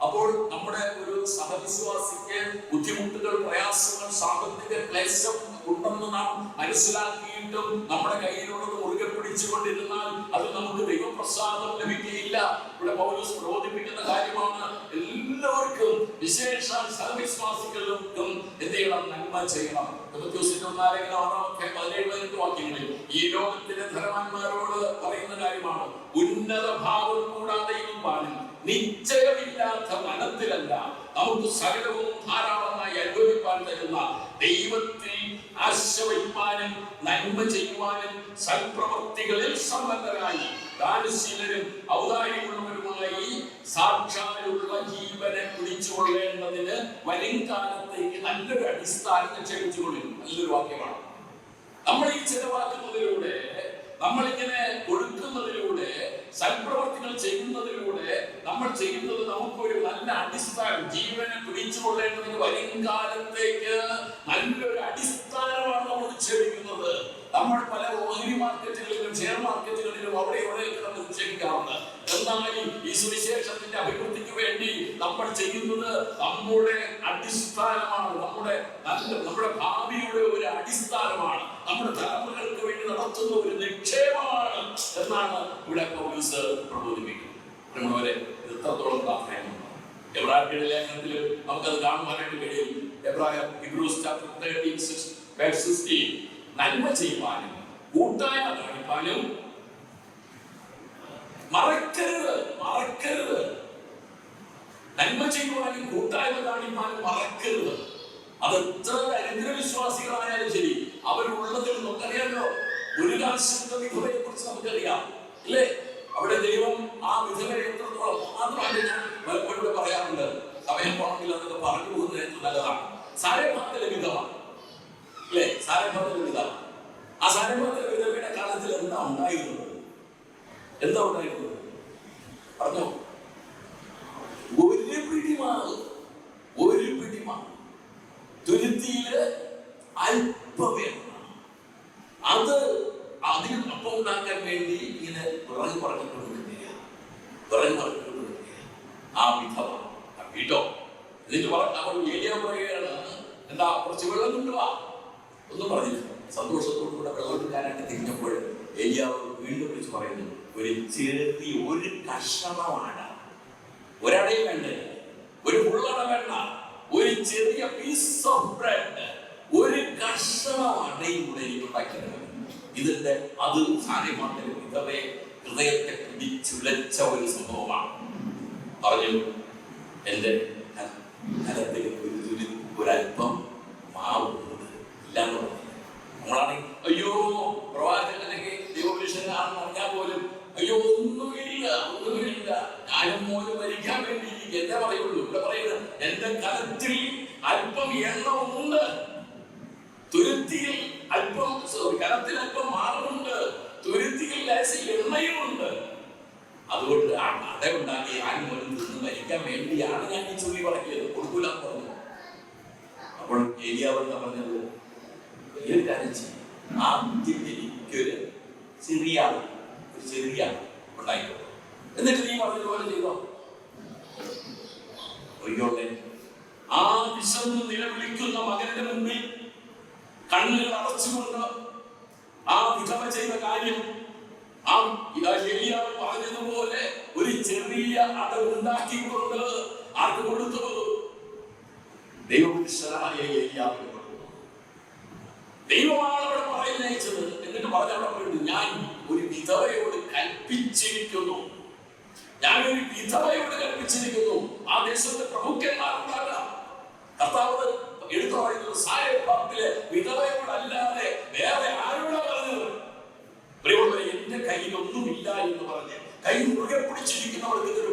അപ്പോൾ നമ്മുടെ ഒരു സഹവിശ്വാസിക്ക് ബുദ്ധിമുട്ടുകൾ, പ്രയാസങ്ങൾ, സാമ്പത്തിക ക്ലേശം ഉണ്ടെന്ന് നാം മനസ്സിലാക്കിയിട്ടും നമ്മുടെ കയ്യിലുള്ളത് മുറുകെ പിടിച്ചുകൊണ്ടിരുന്നാൽ അത് നമുക്ക് ദൈവപ്രസാദം ലഭിക്കുകയില്ല. ഇവിടെ പൗലോസ് പ്രബോധിപ്പിക്കുന്ന കാര്യമാണ്, എല്ലാവർക്കും വിശേഷാൽ സഹവിശ്വാസികൾക്കും എന്ത് ചെയ്യണം? നന്മ ചെയ്യണം. വാക്യങ്ങളിൽ ഈ ലോകത്തിലെ ധനവാന്മാരോട് പറയുന്ന കാര്യമാണ്, ഉന്നത ഭാവം കൂടാതെ നിശ്ചയമില്ലാത്ത മനത്തിലല്ല നമുക്ക് സകലവും ധാരാളമായി അനുഭവിക്കാൻ തരുന്ന ദൈവത്തിൽ ആശ്രയിക്കാനും നന്മ ചെയ്യുവാനും സൽപ്രവൃത്തികളിൽ സമ്പന്നരായി ദാനശീലരും ഔദാര്യമുള്ളവരുമായി സാക്ഷാലുള്ള ജീവനെ പിടിച്ചുകൊള്ളേണ്ടതിന് വരും കാലത്തേക്ക് നല്ലൊരു അടിസ്ഥാനം നിശ്ചയിച്ചുകൊള്ളും. നല്ലൊരു വാക്യമാണ്. നമ്മൾ ഈ ചെലവാക്കുന്നതിലൂടെ, നമ്മളിങ്ങനെ കൊടുക്കുന്നതിലൂടെ, സൽപ്രവർത്തികൾ ചെയ്യുന്നതിലൂടെ നമ്മൾ ചെയ്യുന്നത് നമുക്കൊരു നല്ല അടിസ്ഥാനം, ജീവനെ പിടിച്ചുകൊള്ളേണ്ടതിന് വരും കാലത്തേക്ക് നല്ലൊരു അടിസ്ഥാനമാണ് നമ്മൾ നിക്ഷേപിക്കുന്നത്. നമ്മൾ പല ഓഹരി മാർക്കറ്റുകളിലും ഷെയർ മാർക്കറ്റുകളിലും അവിടെ ഇവിടെയൊക്കെ നമ്മൾ നിക്ഷേപിക്കാറുണ്ട്. എന്നാൽ ഈ സുവിശേഷത്തിന്റെ അഭിവൃദ്ധിക്ക് വേണ്ടി നമ്മൾ ചെയ്യുന്നത് നമ്മുടെ അടിസ്ഥാനമാണ്, നമ്മുടെ ഭാവിയുടെ ഒരു അടിസ്ഥാനമാണ്, നമ്മുടെ തലമുറകൾക്ക് വേണ്ടി നടത്തുന്ന ഒരു നിക്ഷേപമാണ് എന്നാണ് ഇവിടെ പൗലോസ് പ്രബോധിപ്പിക്കുന്നത്. നമ്മളവരെ എത്രത്തോളം പ്രാധാന്യമുണ്ട്. എബ്രായരുടെ ലേഖനത്തിൽ നമുക്കത് കാണുവാനായിട്ട് കഴിയും. Hebrews chapter 13:16 നന്മ ചെയ്യുവാനും കൂട്ടായ്മ കാണിക്കാനും മറക്കരുത്. നന്മ ചെയ്യുവാനും കൂട്ടായ്മ കാണിക്കാനും മറക്കരുത്. അത് എത്ര ദരിദ്ര വിശ്വാസികളായാലും ശരി, അവരുള്ളതിൽ നമുക്കറിയാമല്ലോ. ഒരു രാശിയുടെ വിധവയെ കുറിച്ച് നമുക്കറിയാം, അല്ലേ? അവിടെ ദൈവം ആ വിധവയെ എത്രത്തോളം, മാത്രമല്ല ഞാൻ പലപ്പോഴും പറയാറുണ്ട്, സമയം പോകണമെങ്കിൽ അതൊക്കെ പറഞ്ഞു പോകുന്നത് ഏറ്റവും നല്ലതാണ്. സാരഭാത്തിലെ വിധവ, അല്ലേ? സാരഭാത്തിലെ വിധവ. ആ സാരഭാത്തിലെ വിധവയുടെ കാലത്തിൽ എന്താ ഉണ്ടായിരുന്നത്? പറഞ്ഞോ? ഒരു പിടിമാവ് തുരുത്തിയില് അല്പവേണം. അതിന് അപ്പം ഉണ്ടാക്കാൻ വേണ്ടി ഇങ്ങനെ വിറക് പറഞ്ഞിട്ടുകൊണ്ടിരിക്കുക. ആ വിധവ കേട്ടോ. എന്നിട്ട് അവൾ ഏലിയാവ് പറയുകയാണ്, എന്താ കുറച്ച് വെള്ളം കൊണ്ടുവാ. ഒന്നും പറഞ്ഞില്ല. സന്തോഷത്തോടു കൂടെ വെള്ളം എടുക്കാനായിട്ട് തിരിഞ്ഞപ്പോൾ ഏലിയാവ് വീണ്ടും വിളിച്ച് പറയുന്നു, ഒരു ചെറിയ ഒരു കഷണമാണ്, ഒരടയും വേണ്ട, ഒരു ഉള്ളട വേണ്ട, ഒരു ചെറിയ പീസ് ഓഫ് ബ്രെഡ്, ഒരു കഷണം അടയും കൂടെ എനിക്ക് ഉണ്ടാക്കിയത്. ഇതിന്റെ അത് സാധ്യമാക്കിയ വിധവയെ ഹൃദയത്തെ പിടിച്ചുലച്ച ഒരു സംഭവമാണ്. പറഞ്ഞു, എന്റെ കലത്തിൽ ഒരല്പം മാവ് ഇല്ലാന്ന് പറഞ്ഞു. നമ്മളാണെങ്കിൽ അയ്യോ പ്രവാചകൻ അല്ലെങ്കിൽ ദൈവപുരുഷനാണെന്ന് പറഞ്ഞാൽ പോലും അയ്യോ ഒന്നുമില്ല, ഞാനും മോനും മരിക്കാൻ വേണ്ടി എന്താ പറയുള്ളൂ. ഇവിടെ പറയുന്നത്, എന്റെ കലത്തിൽ അല്പം എണ്ണ ഉണ്ട്, തുരുത്തിയിൽ അല്പം കലത്തിൽ അല്പം മാറുണ്ട്, തുരുത്തിയിൽ എണ്ണയുമുണ്ട്. അതുകൊണ്ട് അട ഉണ്ടാക്കി ഞാനും മോനും നിന്ന് മരിക്കാൻ വേണ്ടിയാണ് ഞാൻ ഈ ചൊല്ലി പറഞ്ഞത്, കൊടുക്കൂല പറഞ്ഞു. അപ്പോൾ ഏലിയാവ് എന്താ പറഞ്ഞത്, ആദ്യം എനിക്കൊരു ചെറിയ ഉണ്ടായിക്കോട്ടെ, എന്നിട്ട് നീ പറഞ്ഞതുപോലെ ചെയ്തോ. ഒയ്യോട്ടെ, ആ വിശന്ന് നിലവിളിക്കുന്ന മകന്റെ മുന്നിൽ കണ്ണുകൾ അടച്ചുകൊണ്ട് ആ വിധവ ചെയ്ത കാര്യം ആ ഏലിയാവ് പറഞ്ഞതുപോലെ ഒരു ചെറിയ അട ഉണ്ടാക്കിക്കൊണ്ട് ആർക്ക് കൊടുത്തു? ദൈവപുരുഷനായ ഏലിയാവിന്. ദൈവമാണ് അവിടെ പറയുന്നയച്ചത്. എന്നിട്ട് പറഞ്ഞവിടെ പറയുന്നു, ഞാൻ ഒരു വിധവയോട് കൽപ്പിച്ചിരിക്കുന്നു, ആ ദേശത്തെ പ്രമുഖന്മാരുണ്ടാകാം. കർത്താവ് എടുത്തു പറയുന്നത്, സാരപ്പാത്തിലെ വിധവയോടല്ലാതെ വേറെ ആരോടാ പറഞ്ഞത്? പ്രിയമുള്ളവരെ, എന്റെ കയ്യിലൊന്നുമില്ല എന്ന് പറഞ്ഞ് കൈ മുറുകെ പിടിച്ചിരിക്കുന്നവർക്ക് ഇതൊരു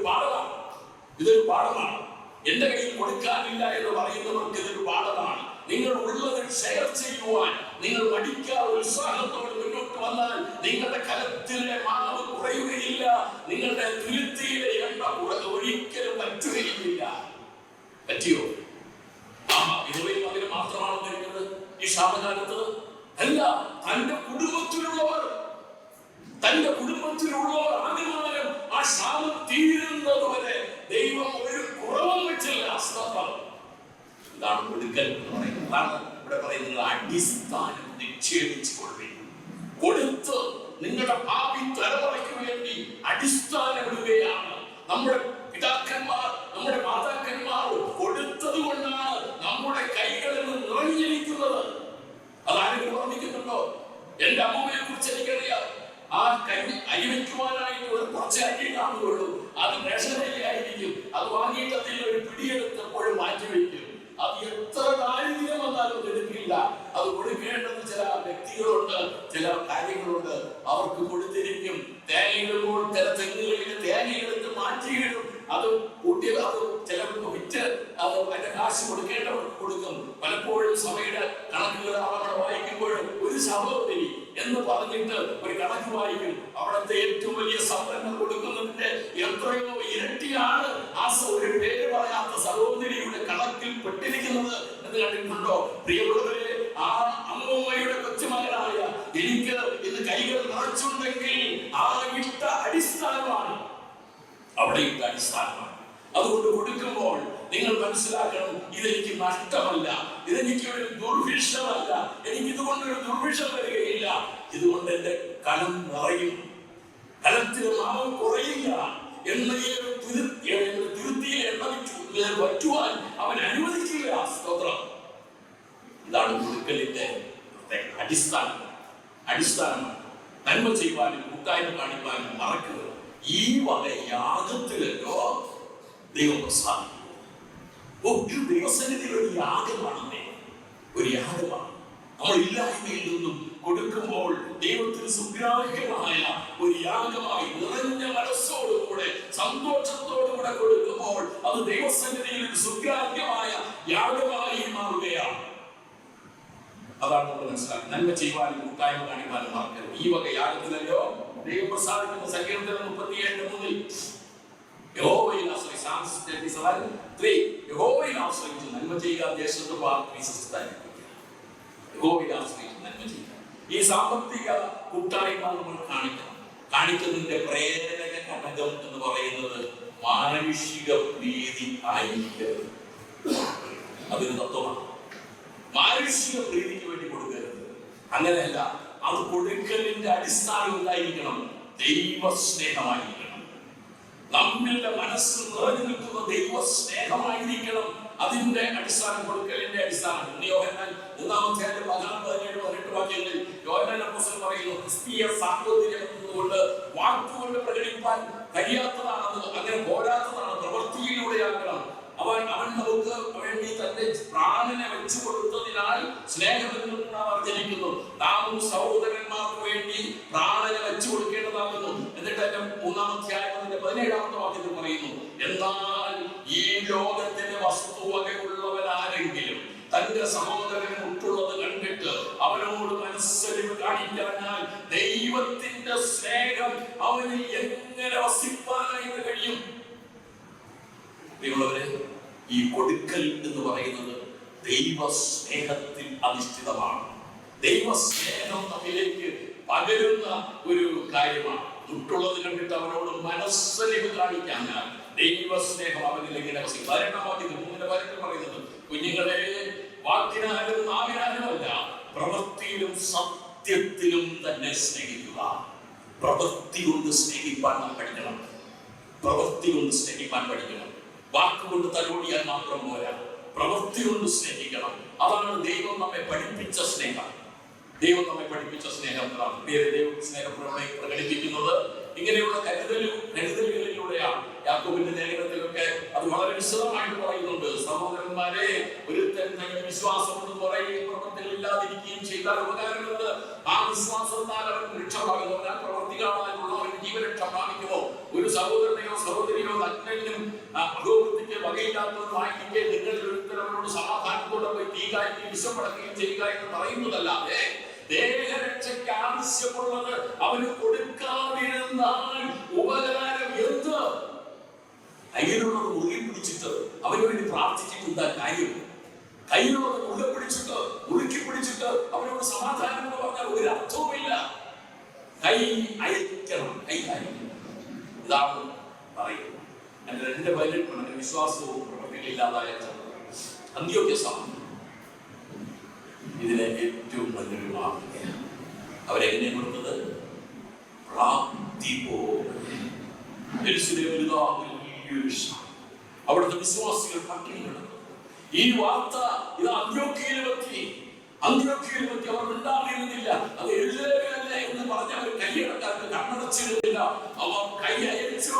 പാഠമാണ്. എന്റെ കയ്യിൽ കൊടുക്കാനില്ല എന്ന് പറയുന്നവർക്ക് ഇതൊരു പാഠമാണ്. നിങ്ങൾ ഉള്ളത് ഷെയർ ചെയ്യുവാൻ നിങ്ങൾ മടിക്കാതെ ഉത്സാഹത്തോടെ മുന്നോട്ട് വന്നാൽ നിങ്ങളുടെ കലത്തിലെ മാവ് കുറയുകയില്ല, നിങ്ങളുടെ തുരുത്തിയിലെ എണ്ണ ഒരിക്കലും പറ്റുകയില്ല. പറ്റിയോ? ഇതുവരെയും അതിന് മാത്രമാണ് വരുന്നത് ഈ ക്ഷാമകാലത്ത്. അല്ല, തന്റെ കുടുംബത്തിലുള്ളവർ ആദ്യമാനം ആ ക്ഷാമം തീരുന്നത് വരെ ദൈവം ഒരു കുറവും വെച്ചില്ല. ഇതാണ് കൊടുക്കൽ എന്ന് പറയുന്നത്. അതാണ് ഇവിടെ പറയുന്നത്, അടിസ്ഥാനം നിക്ഷേപിച്ചുകൊള്ളി, കൊടുത്ത് നിങ്ങളുടെ ഭാവി തലമുറയ്ക്ക് വേണ്ടി അടിസ്ഥാനം ഇടുകയാണ്. നമ്മുടെ പിതാക്കന്മാർ, നമ്മുടെ മാതാക്കന്മാർ കൊടുത്തത് കൊണ്ടാണ് നമ്മുടെ കൈകളിൽ നിന്ന് നിറഞ്ഞിരിക്കുന്നത്. അതാരെങ്കിലും ഓർമ്മിക്കുന്നുണ്ടോ? എന്റെ അമ്മൂമ്മയെ കുറിച്ച് എനിക്കറിയാം. ആ കൈ അരിവയ്ക്കുവാനായിട്ട് ഒരു കുറച്ച് അരി കാണുകയുള്ളൂ. അത് റേഷനരിയായിരിക്കും. അത് വാങ്ങിയിട്ട് അതിൽ ഒരു പിടിയെടുത്തപ്പോഴും മാറ്റിവെക്കും. അത് എത്ര ദാരിദ്ര്യം വന്നാലും എടുക്കില്ല. അത് കൊടുക്കേണ്ടത് ചില വ്യക്തികളുണ്ട്, ചില കാര്യങ്ങളുണ്ട്, അവർക്ക് കൊടുത്തിരിക്കും. തേങ്ങയിടുമ്പോൾ ചില തെങ്ങുകളിൽ തേങ്ങയെടുത്ത് മാറ്റിയിടും. അത് കൂട്ടി അത് ചിലർക്ക് വിറ്റ് അത് അതിന്റെ കാശ് കൊടുക്കേണ്ടവർക്ക് കൊടുക്കും. പലപ്പോഴും സഭയുടെ കണക്കുകൾ അവിടെ വായിക്കുമ്പോഴും ഒരു സഹോദരി എന്ന് പറഞ്ഞിട്ട് ഒരു കണക്ക് വായിക്കും. അവിടുത്തെ ഏറ്റവും വലിയ സംരംഭം കൊടുക്കുന്നതിന്റെ എത്രയോ ഇരട്ടിയാണ് ആ ഒരു പേര് പറയാത്ത സഹോദരിയുടെ കണക്കിൽ പെട്ടിരിക്കുന്നത് എന്ന് കണ്ടിട്ടുണ്ടോ? പ്രിയമുള്ളവരെ, ആ അമ്മൂമ്മയുടെ കൊച്ചുമകനായ എനിക്ക് ഇത് കൈകൾ നിറച്ചുണ്ടെങ്കിൽ ആ ഇട്ട അടിസ്ഥാനമാണ്, അവിടെ ഇട്ട അടിസ്ഥാനമാണ്. അതുകൊണ്ട് കൊടുക്കുമ്പോൾ നിങ്ങൾ മനസ്സിലാക്കണം, ഇതെനിക്ക് നഷ്ടമല്ല, ഇതെനിക്ക് ഒരു ദുർഭിക്ഷമല്ല, എനിക്ക് ഇതുകൊണ്ടൊരു ദുർഭിക്ഷം വരികയില്ല. ഇതുകൊണ്ട് എന്റെ കലം നിറയും, കലത്തിന് മാവ് കുറയില്ല. തുരുത്തിയിൽ എണ്ണ വറ്റുവാൻ അവൻ അനുവദിക്കില്ല. സ്തോത്രം. ഇതാണ് കൊടുക്കലിന്റെ അടിസ്ഥാനം. നന്മ ചെയ്യുവാനും കൂട്ടായ്മ കാണിക്കാനും മറക്കുക. ഈ വക യാഗത്തിലല്ലോ ദൈവം പ്രസാദിക്കും. ഒരു ദൈവസന്നിധിയിൽ ഒരു യാഗമാണ്, ഒരു യാഗമാണ്. നമ്മൾ ഇല്ലായ്മയിൽ നിന്നും കൊടുക്കുമ്പോൾ ദൈവത്തിന് സുഗ്രാഹ്യമായ ഒരു യാഗമായി നിറഞ്ഞ മനസ്സോടുകൂടെ സന്തോഷത്തോടുകൂടെ കൊടുക്കുമ്പോൾ അത് ദൈവസന്നിധിയിൽ ഒരു സുഗ്രാഹ്യമായ യാഗമായി മാറുകയാണ്. അതാണ് നമ്മൾ മനസ്സിലാക്കുന്നത്. നന്മ ചെയ്യുവാനും കൂട്ടായ്മ കാണിക്കാനും മറക്കരുത്. ഈ വക യാഗത്തിലല്ലോ ദൈവം പ്രസാദിക്കുന്ന. സങ്കീർത്തനം 37:3 യഹോവയിൽ ആശ്രയിച്ച് നന്മ ചെയ്യുക, ദേശത്ത് യഹോവയിൽ ആശ്രയിച്ച് നന്മ ചെയ്യുക. ഈ സാമ്പത്തിക കൂട്ടായ്മ നമ്മൾ കാണിക്കുന്നതിന്റെ പ്രേരക ഘടകം എന്ന് പറയുന്നത് മാനുഷിക പ്രീതി ആയിരിക്കരുത്. അതൊരു തത്വമാണ്. മാനുഷിക പ്രീതിക്ക് വേണ്ടി കൊടുക്കരുത്. അങ്ങനെയല്ല, അത് കൊടുക്കലിന്റെ അടിസ്ഥാനം എന്തായിരിക്കണം? ദൈവസ്നേഹമായിരിക്കണം. നമ്മളുടെ മനസ്സ് നിറഞ്ഞു നിൽക്കുന്ന ദൈവസ്നേഹമായിരിക്കണം അതിന്റെ അടിസ്ഥാനം, കൊടുക്കലിന്റെ അടിസ്ഥാനം. യോഹന്നാൻ 3:17-18 വാക്യങ്ങളിൽ യോഹന്നാൻ അപ്പോസ്തലൻ പറയുന്നു, ക്രിസ്തീയ സാഹോദര്യം എന്നതുകൊണ്ട് വാക്കുകൊണ്ട് പ്രകടിപ്പാൻ കഴിയാത്തതാണത്, അങ്ങനെ പോരാത്തതാണ്, പ്രവൃത്തിയിലൂടെയാകണം. അവൻ നമുക്ക് വേണ്ടി തന്റെ പ്രാണനെ വെച്ചു കൊടുത്തതിനാൽ സ്നേഹത്തിൽ ജനിക്കുന്നു. നാമും സഹോദരന്മാർക്ക് വേണ്ടി പ്രാണനെ വെച്ചു കൊടുക്കേണ്ടതാകുന്നു. എന്നിട്ട് എന്റെ 3-ാം വാക്യത്തിൽ പറയുന്നു, എന്നാൽ ഈ ലോകത്തിന്റെ വസ്തുവകയുള്ളവരാരെങ്കിലും തന്റെ സഹോദരൻ മുട്ടുള്ളത് കണ്ടിട്ട് അവനോട് മനസ്സലിവ് കാണിക്കാനാൽ ദൈവത്തിന്റെ സ്നേഹം അവനിൽ എങ്ങനെ വസിപ്പാനായിട്ട് കഴിയും? പ്രിയമുള്ളവരെ, ഈ കൊടുക്കൽ എന്ന് പറയുന്നത് ദൈവസ്നേഹത്തിൽ അധിഷ്ഠിതമാണ്. ദൈവസ്നേഹം നമ്മിലേക്ക് പകരുന്ന ഒരു കാര്യമാണ്. മുട്ടുള്ളത് കണ്ടിട്ട് അവനോട് മനസ്സലിവ് കാണിക്കാനാൽ ദൈവസ്നേഹം അവനിൽ എങ്ങനെ വസിക്കും? 18-ാം വാക്യത്തിൽ 3-ന്റെ പറയുന്നത്, കുഞ്ഞുങ്ങളെ, വാക്കിനാലും നാവിനാലുമല്ല, പ്രവൃത്തിയിലും സത്യത്തിലും തന്നെ സ്നേഹിക്കുക. പ്രവൃത്തി കൊണ്ട് സ്നേഹിപ്പാൻ നാം പഠിക്കണം. പ്രവൃത്തി കൊണ്ട് സ്നേഹിപ്പാൻ പഠിക്കണം. വാക്കുകൊണ്ട് തലോടിയാൽ മാത്രം പോരാ, പ്രവൃത്തി കൊണ്ട് സ്നേഹിക്കണം. അതാണ് ദൈവം നമ്മെ പഠിപ്പിച്ച സ്നേഹം. ദൈവം നമ്മെ പഠിപ്പിച്ച സ്നേഹം ദൈവ സ്നേഹപ്രവണതയെ പ്രകടിപ്പിക്കുന്നത് ഇങ്ങനെയുള്ള കരുതലുകളിലൂടെയാണ്. യാക്കോബിന്റെ ലേഖനത്തിലൊക്കെ അത് വളരെ വിശദമായിട്ട് പറയുന്നുണ്ട്. സഹോദരന്മാരെ, ഒരുത്തൻ തന്റെ വിശ്വാസം എന്ന് പറയുകയും പ്രവൃത്തികൾ ഇല്ലാതിരിക്കുകയും ചെയ്താൽ ഉപകാരമുണ്ട്. ആ വിശ്വാസത്താൽ അവൻ രക്ഷമാകുന്നു. ഞാൻ പ്രവൃത്തികളായുള്ള അവൻ ജീവരക്ഷ പ്രാപിക്കുമോ? ഒരു സഹോദരനെയോ സഹോദരിയോ നഗ്നനും അധോവൃത്തിക്ക് വകയില്ലാത്തവരുമായിരിക്കെ നിങ്ങളിൽ ഒരുത്തരവരോട് സമാധാനത്തോടെ പോയി തീ കായ്ക്കുകയും വിഷമടക്കുകയും ചെയ്യുക എന്ന് പറയുന്നതല്ലാതെ ദേഹരക്ഷയ്ക്ക് ആവശ്യമുള്ളത് അവന് കൊടുക്കാതിരുന്നാൽ ഉപകാരം എന്ത്? കയ്യിലുള്ളത് മുറുകെ പിടിച്ചിട്ട് അവന് വേണ്ടി പ്രാർത്ഥിച്ചിട്ട് എന്താ കാര്യം? കയ്യിലുള്ളത് മുറുകെ പിടിച്ചിട്ട് മുറുക്കി പിടിച്ചിട്ട് അവനോട് സമാധാനം എന്ന് പറഞ്ഞാൽ ഒരു അർത്ഥവുമില്ല. കൈ അയക്കണം, കൈ അയക്കണം. ഇതാണ് പറയുന്നത്. എന്റെ 2 വിശ്വാസവും പ്രവൃത്തികളില്ലാതായ അന്ത്യോക്യ സഭ ഇതിനെ ഏറ്റവും നല്ലൊരു മാതൃകയാണ്. അവരെങ്ങനെ കൊടുത്തത്? പ്രാപ്തി പോലെ. അവിടുത്തെ വിശ്വാസികൾ പട്ടിണി കിടന്നു. ഈ വാർത്ത ഇത് അന്ത്യോക്യയിലെത്തി. അവർ ഉണ്ടാകുന്നില്ല. അത് എഴുതേണ്ടതല്ല എന്ന് പറഞ്ഞ അവർ കൈയടക്കാർക്ക് കണ്ണടച്ചിരുന്നില്ല. അവർ കൈയച്ചു.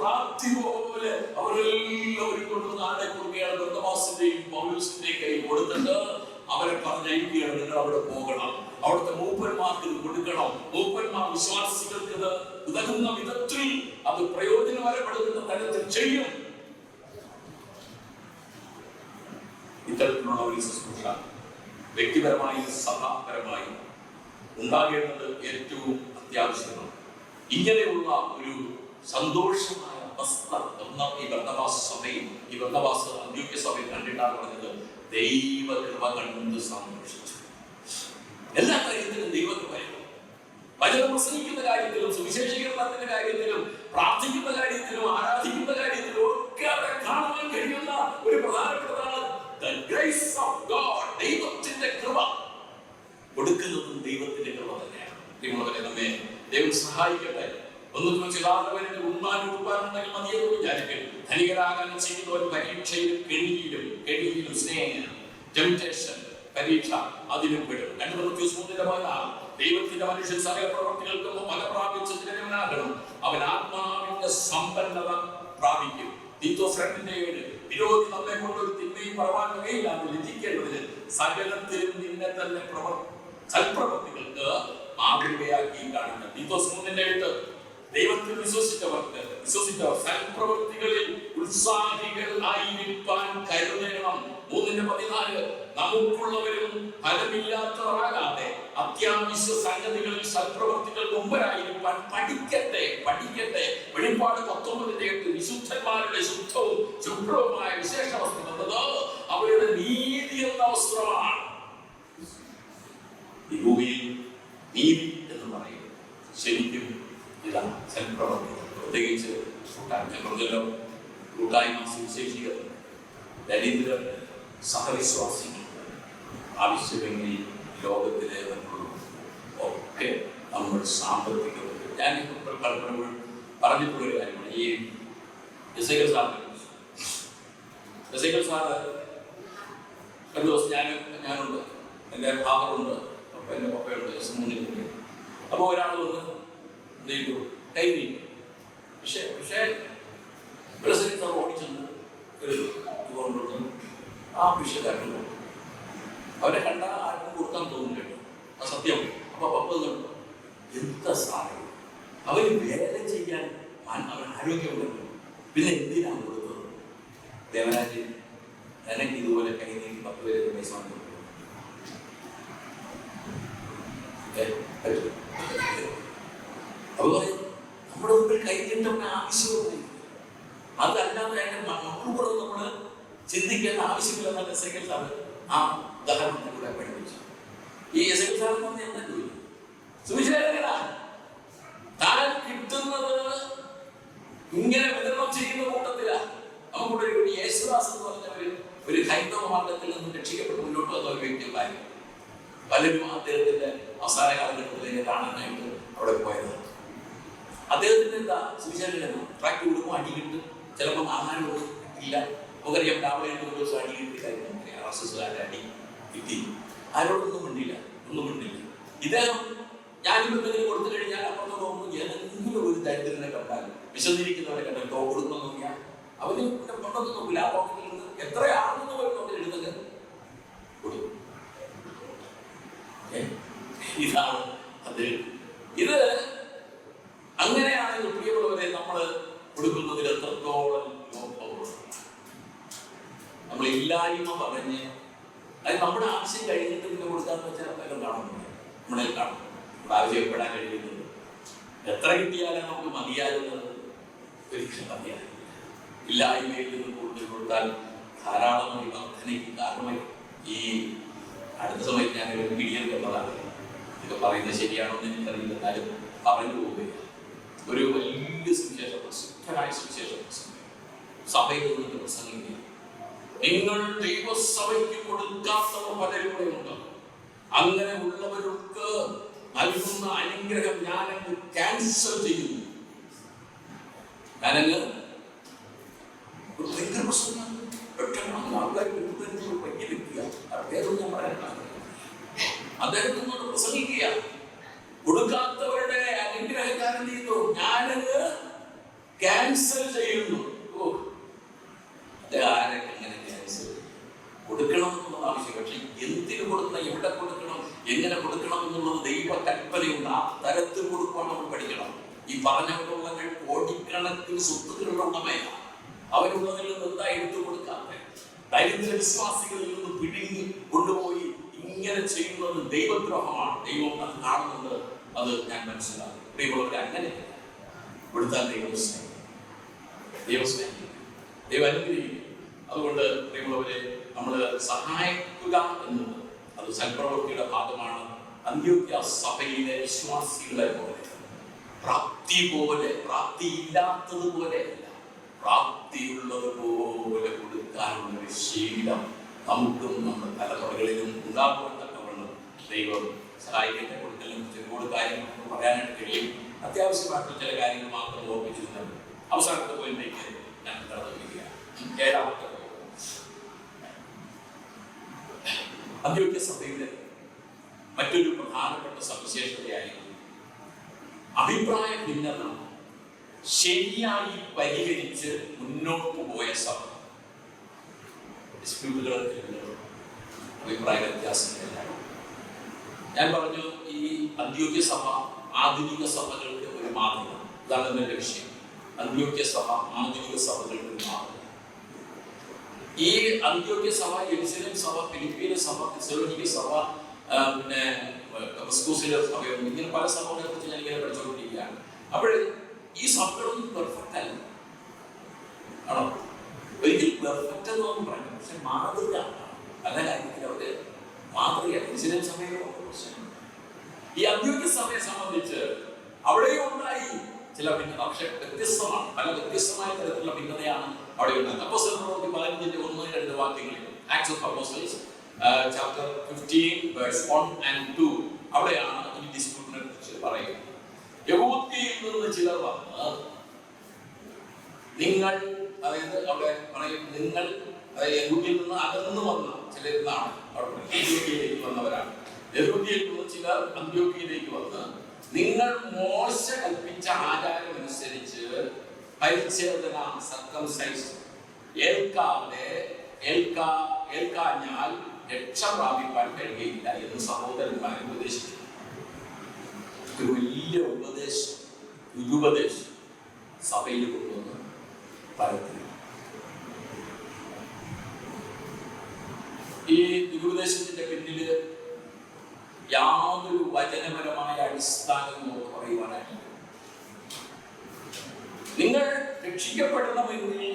പ്രാപ്തി പോലെ അവരെല്ലാവരും കൊണ്ട് നാടെ കൊടുക്കുകയാണ്. ബർന്നബാസിന്റെയും പൗലോസിന്റെയും കൈ കൊടുത്തിട്ട് അവരെ പറഞ്ഞയക്കുകയാണ്, നിങ്ങൾ അവിടെ പോകണം, അവിടുത്തെ മൂപ്പന്മാർക്ക് ഇത് കൊടുക്കണം. മൂപ്പന്മാർ വിശ്വാസികൾക്ക് ഇത് ഉതകുന്ന വിധത്തിൽ, അത് പ്രയോജനപരപ്പെടുന്ന തരത്തിൽ ചെയ്യും. ഇത്തരത്തിലുള്ള ഒരു ശുശ്രൂഷ വ്യക്തിപരമായും സഭാപരമായും ഉണ്ടാകേണ്ടത് ഏറ്റവും അത്യാവശ്യമാണ്. ഇങ്ങനെയുള്ള ഒരു സന്തോഷമായ അവസ്ഥ ഈ ബർന്നബാസ് സഭയും ഈ ബർന്നബാസ് അന്ത്യോക്യ സഭയും കണ്ടിട്ടാണ് പറഞ്ഞത്, ദൈവകൃപ കണ്ട് സന്തോഷിച്ചു. എല്ലാ കാര്യത്തിലും ദൈവകൃപയാണ്. വചനം പ്രസംഗിക്കുന്ന കാര്യത്തിലും സുവിശേഷീകരണത്തിന്റെ കാര്യത്തിലും പ്രാർത്ഥിക്കുന്ന കാര്യത്തിലും ആരാധിക്കുന്ന കാര്യത്തിലും ഒക്കെ അവിടെ കാണാൻ കഴിയുന്ന ഒരു പ്രധാനപ്പെട്ടതാണ് ദൈവത്തിന്റെ കൃപ. കൊടുക്കുന്നതും ദൈവത്തിന്റെ കൃപ തന്നെയാണ്. പ്രിയമുള്ളവരെ, നമ്മെ ദൈവം സഹായിക്കട്ടെ. ഒന്നും ചിലാതവന്റെ ഉന്മാനുണ്ടെങ്കിൽ മതിയെന്ന് വിചാരിക്കും. ധനികരാകാൻ ചെയ്യുന്നവർ പരീക്ഷയിലും കെണിയിലും സ്നേഹം, ടെംപ്റ്റേഷൻ, പരീക്ഷ അതിലും പെടും. 2 തിമോഥെയോസ് 3:16 ദൈവത്തിന്റെ മനുഷ്യൻ സകല പ്രവൃത്തികൾക്കും ഫല പ്രാപിച്ചവനാകണം, അവൻ ആത്മാവിന്റെ സമ്പന്നത പ്രാപിക്കും. തീത്തോസ് 2:7 വിരോധി നമ്മെ കൊണ്ട് ഒരു തിന്മയും പറവാൻ വകയില്ലാതെ ലഭിക്കേണ്ടതിന് സകലത്തിലും നിന്നെ തന്നെ സൽപ്രവൃത്തികൾക്ക് മാതൃകയാക്കി കാണിക്കണം. തീത്തോസ് 3:8 ദൈവത്തിൽ വിശ്വസിച്ചവർ സൽപ്രവൃത്തികളിൽ ഉത്സാഹികൾ ആയിരിക്കാൻ കരുതണം. 3:14 നമുക്കുള്ളവരും ഫലമില്ലാത്തവരാകാതെ അത്യാവശ്യ സംഗതികളിൽ സൽപ്രവൃത്തികൾ മുമ്പരായിരിക്കാൻ പഠിക്കട്ടെ. വെളിപ്പാട് 19:8 വിശുദ്ധന്മാരുടെ ശുദ്ധവും ശുഭ്രവുമായ വിശേഷ വസ്ത്രം എന്നത് അവരുടെ നീതി എന്ന വസ്ത്രമാണ്. ഭൂമിയിൽ നീതി എന്ന് പറയുന്നത് ശരിക്കും ഇതാണ് സൽപ്രവർത്തനം. പ്രത്യേകിച്ച് പറഞ്ഞല്ലോ, കൂട്ടായ്മ, സുവിശേഷികൾ, ദരിദ്രർ, സഹവിശ്വാസികൾ, ആവശ്യമെങ്കിൽ ലോകത്തിലെ ഒക്കെ നമ്മൾ സാമ്പത്തികം. ഞാൻ പലപ്പോഴും പറഞ്ഞിട്ടുള്ളൊരു കാര്യമാണ് ഈ എസേക്കിയേൽ സാറ്. ഒരു ദിവസം ഞാനുണ്ട്, എൻ്റെ ഫാദറുണ്ട്, എൻ്റെ പപ്പയുണ്ട്, മുന്നിലുണ്ട്. അപ്പോൾ ഒരാൾ വന്ന് നീട്ടു, കൈ നീട്ടു. പക്ഷേ പ്രസിഡന്റ് സാർ ഓടിച്ചെന്ന് കൊണ്ടുവന്നു ആ വിഷയക്കാരൻ അവരെ കണ്ട ആർക്കും കൊടുക്കാൻ തോന്നില്ല. ആ സത്യം. അപ്പൊ പപ്പ എന്താ സാധനം, അവർ വേല ചെയ്യാൻ അവൻ ആരോഗ്യമുണ്ടല്ലോ, പിന്നെ എന്തിനാണ് കൊടുത്തത്? ദേവരാജൻ എനിക്ക് ഇതുപോലെ കൈ നീക്കി 10 പേര് പൈസ വാങ്ങി. അപ്പൊ പറയും നമ്മുടെ മുമ്പിൽ കൈ നീട്ടേണ്ട ആവശ്യമൊന്നും, അതല്ലാതെ അതിന്റെ മക്കളോട് നമ്മള് ചിന്തിക്കേണ്ട ആവശ്യമില്ലെന്ന എസേക്കിയേൽ സാറ് ആ ഉദാഹരണത്തിലൂടെ പഠിപ്പിച്ചു. ഈ എസേക്കിയേൽ സാറിന് വന്ന് എന്താ ജോലി? സുവിശേഷകനാണ്. താൻ കിട്ടുന്നത് ഇങ്ങനെ വിതരണം ചെയ്യുന്ന കൂട്ടത്തിലാണ്. നമുക്കൂടെ ഒരു യേശുദാസ് എന്ന് പറഞ്ഞ ഒരു ഹൈന്ദവ മാർഗത്തിൽ നിന്ന് രക്ഷിക്കപ്പെട്ട് മുന്നോട്ട് വന്ന ഒരു വ്യക്തിയുണ്ടായിരുന്നു. പലരും അദ്ദേഹത്തിന്റെ അവസാന കാലഘട്ടത്തിലേക്ക് കാണാനായിട്ട് അവിടെ പോയത്. അദ്ദേഹത്തിന്റെ എന്താ സുവിശേഷകനാണ്. ട്രാക്ട് കൊടുക്കും, അടി കിട്ടും, ചിലപ്പോൾ ആഹാരം ഇല്ല. നമുക്കറിയാം, രാവിലെ 2 ദിവസം അടി കിട്ടിയില്ലായിരുന്നു. RSSകാരുടെ അടി കിട്ടി. ആരോടൊന്നും മിണ്ടില്ല, ഒന്നും മിണ്ടില്ല. ഇദ്ദേഹം ഞാനിപ്പോൾ എന്തെങ്കിലും കൊടുത്തു കഴിഞ്ഞാൽ അപ്പുറത്ത് പോകുമ്പോൾ ഏതെങ്കിലും ഒരു ദരിദ്രനെ കണ്ടാൽ, വിശന്നിരിക്കുന്നവരെ കണ്ടാൽ കൊടുക്കണം നോക്കിയാൽ അവന് കൊണ്ടൊന്നും നോക്കില്ല. ആ പോക്കറ്റിൽ നിന്ന് എത്രയാണെന്ന് പോലും നോക്കി എഴുതുന്നത് കൊടുക്കും. ഇതാണ് അത്. ഇത് അങ്ങനെയാണെങ്കിൽ പ്രിയമുള്ളവരെ, നമ്മൾ കൊടുക്കുന്നതിൽ എത്രത്തോളം ലോകപൗരം. നമ്മൾ ഇല്ലായ്മ പറഞ്ഞ് അത് നമ്മുടെ ആവശ്യം കഴിഞ്ഞിട്ട് പിന്നെ കൊടുക്കാന്ന് വെച്ചാൽ എല്ലാം കാണുന്നില്ല. നമ്മളെ കാണും, നമ്മുടെ ആവശ്യപ്പെടാൻ കഴിയുന്നത്. എത്ര കിട്ടിയാലും നമുക്ക് മതിയാകുന്നത് ഒരിക്കലും മതിയാകില്ല. ഇല്ലായ്മയിൽ നിന്ന് കൂടുതൽ കൊടുത്താൽ ധാരാളമായി വർധനയ്ക്ക് കാരണമായി. ഈ അടുത്ത സമയത്ത് ഞാൻ ഒരു വീഡിയോ കണ്ടതാണ്. ഇതൊക്കെ പറയുന്നത് ശരിയാണോ എന്ന് എനിക്കറിയില്ല, എന്നാലും പറഞ്ഞു പോവുകയാണ്. ഒരു വലിയ സുവിശേഷം, പ്രസിദ്ധമായ സുവിശേഷം സഭയിൽ നിന്നിട്ട് പ്രസംഗിക്കുക. നിങ്ങൾ ദൈവസഭയ്ക്ക് കൊടുക്കാത്തവർ പലരുടെയുണ്ട്. അങ്ങനെ ഉള്ളവർക്ക് നൽകുന്ന അനുഗ്രഹം ഞാനങ്ങ് ക്യാൻസൽ ചെയ്യുന്നു. ഞാനങ്ങ് ഭയങ്കര പ്രശ്നമാണ്. ആൾക്കാർ വലിയ വ്യക്തിയാണ്, അദ്ദേഹം ഞാൻ പറയാൻ അദ്ദേഹത്തിനോട് പ്രസംഗിക്കുക. കൊടുക്കാത്തവരുടെ അനുഗ്രഹക്കാരൻ ചെയ്യുന്നു, ഞാനങ്ങ് ക്യാൻസൽ ചെയ്യുന്നു. ആരൊക്കെ എങ്ങനെ ക്യാൻസൽ കൊടുക്കണം എന്നുള്ള ആവശ്യം. പക്ഷെ എന്തിനു കൊടുക്കണം, എവിടെ കൊടുക്കണം, എങ്ങനെ കൊടുക്കണം എന്നുള്ളത് ദൈവ കൽപ്പനയുണ്ട്. ആ തരത്തിൽ കൊടുക്കുവാൻ നമ്മൾ പഠിക്കണം. ഈ പറഞ്ഞവരുള്ള കോടിക്കണക്കിന് സ്വത്തുക്കളുടെ ഉടമയാണ്. അവരുള്ളതിൽ നിന്ന് എന്താ എടുത്തു കൊടുക്കാതെ ദരിദ്ര വിശ്വാസികളിൽ നിന്ന് പിടിഞ്ഞ് കൊണ്ടുപോയി ഇങ്ങനെ ചെയ്യുന്നത് ദൈവദ്രോഹമാണ്. ദൈവം അത് കാണുന്നത്, അത് ഞാൻ മനസ്സിലാക്കും. ദൈവമുള്ളവരെ അങ്ങനെ കൊടുത്താൽ ദൈവം സ്നേഹിക്കും, ദൈവം അനുഗ്രഹിക്കും. അതുകൊണ്ട് ദൈവമുള്ളവരെ നമ്മൾ സഹായിക്കുക എന്നത് അത് സൽപ്രവൃത്തിയുടെ ഭാഗമാണ്. അന്ത്യോക്യ സഭയിലെ വിശ്വാസികളെ പോലെ പ്രാപ്തിയില്ലാത്തതുപോലെ അല്ല, പ്രാപ്തിയുള്ളതുപോലെ കൊടുക്കാനുള്ള ഒരു ശീലം നമുക്കും നമ്മുടെ തലമുറകളിലും ഉണ്ടാകുമെന്നൊക്കെ ദൈവം സഹായിക്കട്ടെ. കൊടുക്കലും ചെറുപോട് കാര്യങ്ങൾ പറയാനായിട്ട് കഴിയും. അത്യാവശ്യമായിട്ടുള്ള ചില കാര്യങ്ങൾ മാത്രം ഓർമ്മിച്ചിരുന്നത് അവസാനത്തെ പോയിന്റിലേക്ക് ഞാൻ കടന്നിരിക്കുകയാണ്. 7ാമത്തെ അന്ത്യോക്യ സഭയുടെ മറ്റൊരു പ്രധാനപ്പെട്ട സവിശേഷതയായിരുന്നു അഭിപ്രായ ഭിന്നത ശരിയായി പരിഹരിച്ച് മുന്നോട്ട് പോയ സഭ. അഭിപ്രായ വ്യത്യാസമില്ല. ഞാൻ പറഞ്ഞു, ഈ അന്ത്യോക്യ സഭ ആധുനിക സഭകൾക്ക് ഒരു മാതൃക. ഇതാണ് എന്റെ വിഷയം. അന്ത്യോക്യ സഭ ആധുനിക സഭകൾക്ക് ഒരു മാതൃക. ഈ അന്ത്യോക്യ സഭ, യെരുശലേം സഭ, ഫിലിപ്പീന സഭ, തെസ്സലോനിക്ക സഭ, പിന്നെ ദമസ്കസിലെ സഭയുണ്ട്. ഇങ്ങനെ പല സഭകളെ കുറിച്ച് ഞാൻ ഇങ്ങനെ പഠിച്ചുകൊണ്ടിരിക്കുകയാണ്. അപ്പോൾ ഈ സഭകളൊന്നും പെർഫെക്റ്റ് അല്ല, ആണോ? ഒരിക്കലും പെർഫെക്റ്റ് എന്നൊന്നും പറഞ്ഞു, പക്ഷെ മാതൃക പല കാര്യത്തിൽ അവര് മാതൃകയാണ്. യെരുശലേം സഭയുടെ പ്രശ്നം. ഈ അന്ത്യോക്യ സഭയെ സംബന്ധിച്ച് അവിടെയും ഉണ്ടായി ചില ഭിന്നത, പക്ഷെ വ്യത്യസ്തമാണ്. പല വ്യത്യസ്തമായ തരത്തിലുള്ള ഭിന്നതയാണ് അവിടെ ഉണ്ടാകുന്നത്. അപ്പോസ്തല പ്രവൃത്തി 15:1-2 വാക്യങ്ങളിൽ, Acts of Apostles chapter 15 verse 1 and 2, അവിടെയാണ് ഈ ഡിസ്പ്യൂട്ടിനെ കുറിച്ച് പറയുന്നത്. യഹൂദ്യയിൽ നിന്ന് ചിലർ വന്ന് നിങ്ങൾ, അതായത് അവിടെ പറയും നിങ്ങൾ, അതായത് യഹൂദ്യയിൽ നിന്ന് അകന്നു വന്ന ചിലരെന്നാണ് അവിടെ അന്ത്യോക്യയിലേക്ക് വന്നവരാണ്. യഹൂദ്യയിൽ നിന്ന് ചിലർ അന്ത്യോക്യയിലേക്ക് വന്ന് നിങ്ങൾ മോശ കൽപ്പിച്ച ആചാരം അനുസരിച്ച് പരിച്ഛേദന സർക്കംസൈസ് ഏൽക്കാഞ്ഞാൽ രക്ഷ പ്രാപിക്കാൻ കഴിയുകയില്ല എന്ന് സഹോദരന്മാരെ ഉപദേശിച്ചു. ഒരു വലിയ ഉപദേശം സഭയിൽ കൊണ്ടുവന്ന് പരത്തി. ഈ ദുരുപദേശത്തിന്റെ പിന്നില് യാതൊരു വചനപരമായ അടിസ്ഥാനമോ പറയുവാനായില്ല. നിങ്ങൾ രക്ഷിക്കപ്പെടണമെങ്കിൽ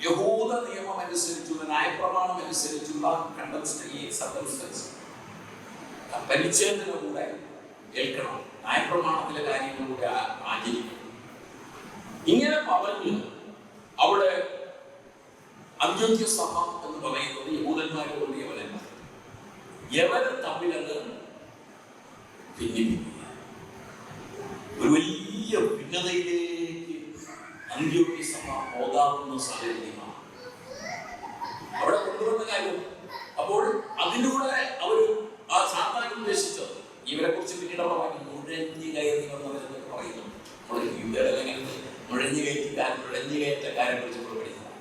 യഹൂദ നിയമം അനുസരിച്ചുള്ള, ന്യായപ്രമാണം അനുസരിച്ചുള്ള പരിച്ഛേദന കൂടെ ഏൽക്കണം, ന്യായപ്രമാണത്തിലെ കാര്യങ്ങൾ കൂടെ ആചരിക്കണം. ഇങ്ങനെ പറഞ്ഞ് അവിടെ അന്ത്യോക്യ സഭ എന്ന് പറയുന്നത് യഹൂദന്മാരെ കൊണ്ട് യവനർ തമ്മിലത് ഭിന്നിപ്പിക്കുക. ഒരു വലിയ ഭിന്നതയിലേക്ക് അന്ത്യോക്യ സഭ പോകാവുന്ന സാഹചര്യമാണ് അവിടെ കൊണ്ടുവന്ന കാര്യം. അപ്പോൾ അതിലൂടെ അവർ ആ സാത്താൻ ഉദ്ദേശിച്ചത് ഇവരെ കുറിച്ച് പിന്നീട് അവിടെ നുഴഞ്ഞു കയറി വന്നവരെന്നൊക്കെ പറയുന്നു. നമ്മൾ നുഴഞ്ഞു കയറ്റക്കാരെ കുറിച്ച് നമ്മൾ പഠിക്കുന്നത്.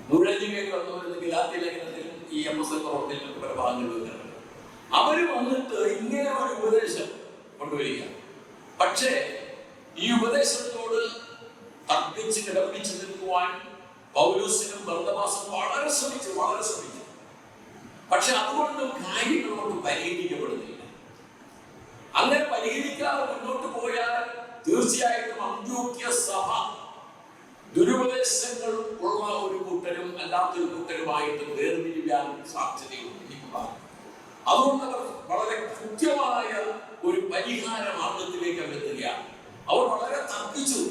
നുഴഞ്ഞു കയറി വന്നവരെന്ന് ഗലാത്യ ലേഖനത്തിലും ഈ അപ്പോസ്തല പ്രവൃത്തിയിലും പല ഭാഗങ്ങളിലും അവര് വന്നിട്ട് ഇങ്ങനെ ഒരു ഉപദേശം കൊണ്ടുവരിക. പക്ഷേ ഈ ഉപദേശത്തോട് തർക്കിച്ച് കിടപ്പിച്ച് നിൽക്കുവാൻ പൗലോസിനും ബർന്നബാസും വളരെ ശ്രമിച്ചു. പക്ഷെ അതുകൊണ്ടും കാര്യങ്ങൾ കൊണ്ട് പരിഹരിക്കപ്പെടുന്നില്ല. അങ്ങനെ പരിഹരിക്കാതെ മുന്നോട്ട് പോയാൽ തീർച്ചയായിട്ടും അന്ത്യോക്യ സഭ ദുരുപദേശങ്ങൾ ഉള്ള ഒരു കൂട്ടരും അല്ലാത്തൊരു കൂട്ടരുമായിട്ട് വേർതിരിയാൻ സാധ്യതയുണ്ട്. അതുകൊണ്ട് അവർ വളരെ കൃത്യമായ ഒരു പരിഹാര മാർഗത്തിലേക്ക് അവരെത്തുകയാണ്. അവർ വളരെ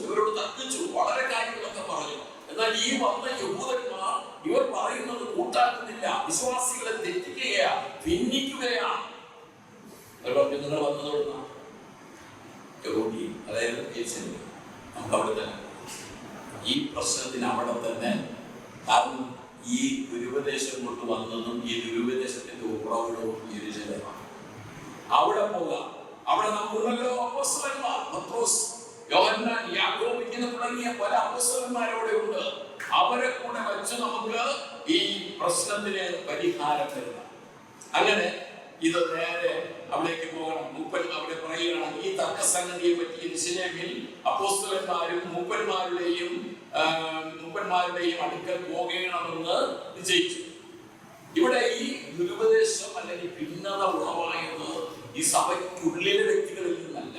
ഇവരോട് തർക്കിച്ചു, വളരെ കാര്യങ്ങളൊക്കെ പറഞ്ഞു. എന്നാൽ ഈ വന്ന യഹൂദന്മാർ ഇവർ പറയുന്നത് കൂട്ടാക്കുന്നില്ല, വിശ്വാസികളെ തെറ്റിക്കുകയാണ്, ഭിന്നിക്കുകയാണ്. നിങ്ങൾ വന്നതോടുന്ന യഹൂദി, അതായത് നമുക്ക് അവിടെ തന്നെ ഈ പ്രശ്നത്തിന് അവിടെ തന്നെ, കാരണം ഈ ദുരുപദേശം കൊണ്ട് വന്നതും ഈ ദുരുപദേശത്തിന്റെ ഉറവിടവും യെരൂശലേമാണ്. അവിടെ പോകാം. അവിടെ നമുക്കുണ്ടല്ലോ അപ്പോസ്തലന്മാർ, പത്രോസ്, യോഹന്നാൻ, യാക്കോബ് ഇങ്ങനെ തുടങ്ങിയ പല അപ്പോസ്തലന്മാരവിടെ ഉണ്ട്. അവരെ കൂടെ വെച്ച് നമുക്ക് ഈ പ്രശ്നത്തിന് പരിഹാരം തരണം. അങ്ങനെ ഇത് നേരെ അവിടേക്ക് പോകണം. അവിടെ പറയുകയാണ് ഈ തർക്കസംഗതിയെ പറ്റി യെരൂശലേമിൽ അപ്പോസ്തലന്മാരും മൂപ്പന്മാരുടെയും അടുക്കൽ പോകണമെന്ന് നിശ്ചയിച്ചു. ഇവിടെ ഈ ദുരുപദേശം അല്ലെങ്കിൽ ഭിന്നത ഉളവായത് ഈ സഭയ്ക്കുള്ളിലെ വ്യക്തികളിൽ നിന്നല്ല,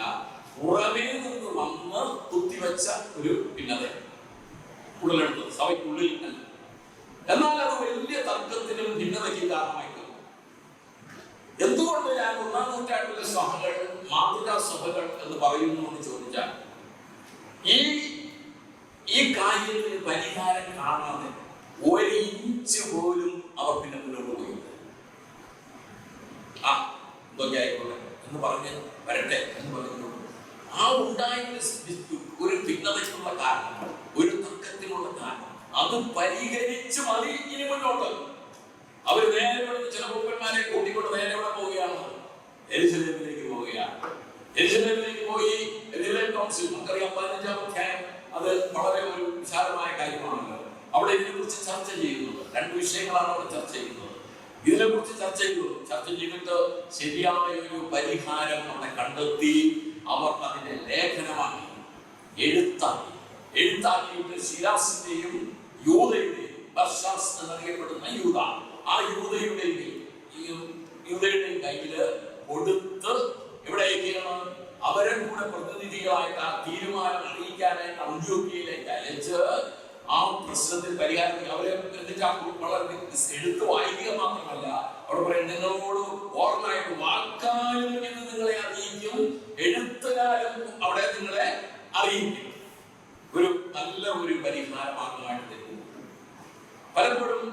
പുറമേ നിന്ന് വന്ന് കുത്തിവെച്ച ഒരു ഭിന്നത ഉടലെടുത്തത് സഭയ്ക്കുള്ളിൽ അല്ല. എന്നാൽ അത് വലിയ തർക്കത്തിനും ഭിന്നതയ്ക്കും കാരണമായി. എന്തുകൊണ്ട് ഞാൻ 1-ാം നൂറ്റാണ്ടിലെ സഭകൾ മാതൃകാ സഭകൾ എന്ന് പറയുന്നു എന്ന് ചോദിച്ചാൽ, ഈ കാര്യത്തിന് പരിഹാരം കാണാതെ 1 ഇഞ്ച് പോലും അവർ പിന്നെ മുന്നോട്ട് പോയില്ല. ഇതൊക്കെ ആയിക്കോട്ടെ എന്ന് പറഞ്ഞ് വരട്ടെ എന്ന് പറഞ്ഞു. ആ ഉണ്ടായ ഒരു ഭിന്നതയ്ക്കുള്ള കാരണം, ഒരു തർക്കത്തിനുള്ള കാരണം, അത് പരിഹരിച്ച് മതി ഇനി മുന്നോട്ട്. അവർ നേരെ ചില മൂപ്പന്മാരെ കൂട്ടിക്കൊണ്ട് നേരെ ഇവിടെ പോവുകയാണ്, യെരൂശലേമിലേക്ക് പോവുകയാണ്. യെരൂശലേമിലേക്ക് പോയി യെരൂശലേം കൗൺസിൽ, നമുക്കറിയാം 15-ാം അധ്യായം, അത് വളരെ ഒരു വിശാലമായ കാര്യമാണല്ലോ. അവിടെ ഇതിനെക്കുറിച്ച് ചർച്ച ചെയ്യുന്നത് 2 വിഷയങ്ങളാണ് അവിടെ ചർച്ച ചെയ്യുന്നത്. ഇതിനെക്കുറിച്ച് ചർച്ച ചെയ്തിട്ട് ശരിയായ ഒരു പരിഹാരം അവിടെ കണ്ടെത്തി. അവർ അതിനെ ലേഖനമാക്കി എഴുത്താക്കിയിട്ട് ശിലാസിന്റെയും യൂദയുടെയും, ബർശാസ് എന്നറിയപ്പെടുന്ന യൂദ, ആ യൂദയുടെയും കയ്യില് കൊടുത്ത് എവിടേക്കാണ് അവരെ കൂടെ പ്രതിനിധികളായിട്ട് ആ തീരുമാനം അറിയിക്കാനായിട്ട് അന്ത്യോക്യയിലേക്ക് അയച്ച് ആ പ്രശ്നത്തിൽ പരിഹാരം അവരെ വളരെ എടുത്ത് വായിക്കുക മാത്രമല്ല, അവിടെ പറയും നിങ്ങളോട് ഓർമ്മയായിട്ട് വാക്കാലും എന്ന് നിങ്ങളെ അറിയിക്കും, എഴുത്തുകാരും അവിടെ നിങ്ങളെ അറിയിക്കും. സമയമെങ്കിൽ ഒരു നല്ല ഒരു പരിഹാരമാർഗമായിട്ട് തരും. പലപ്പോഴും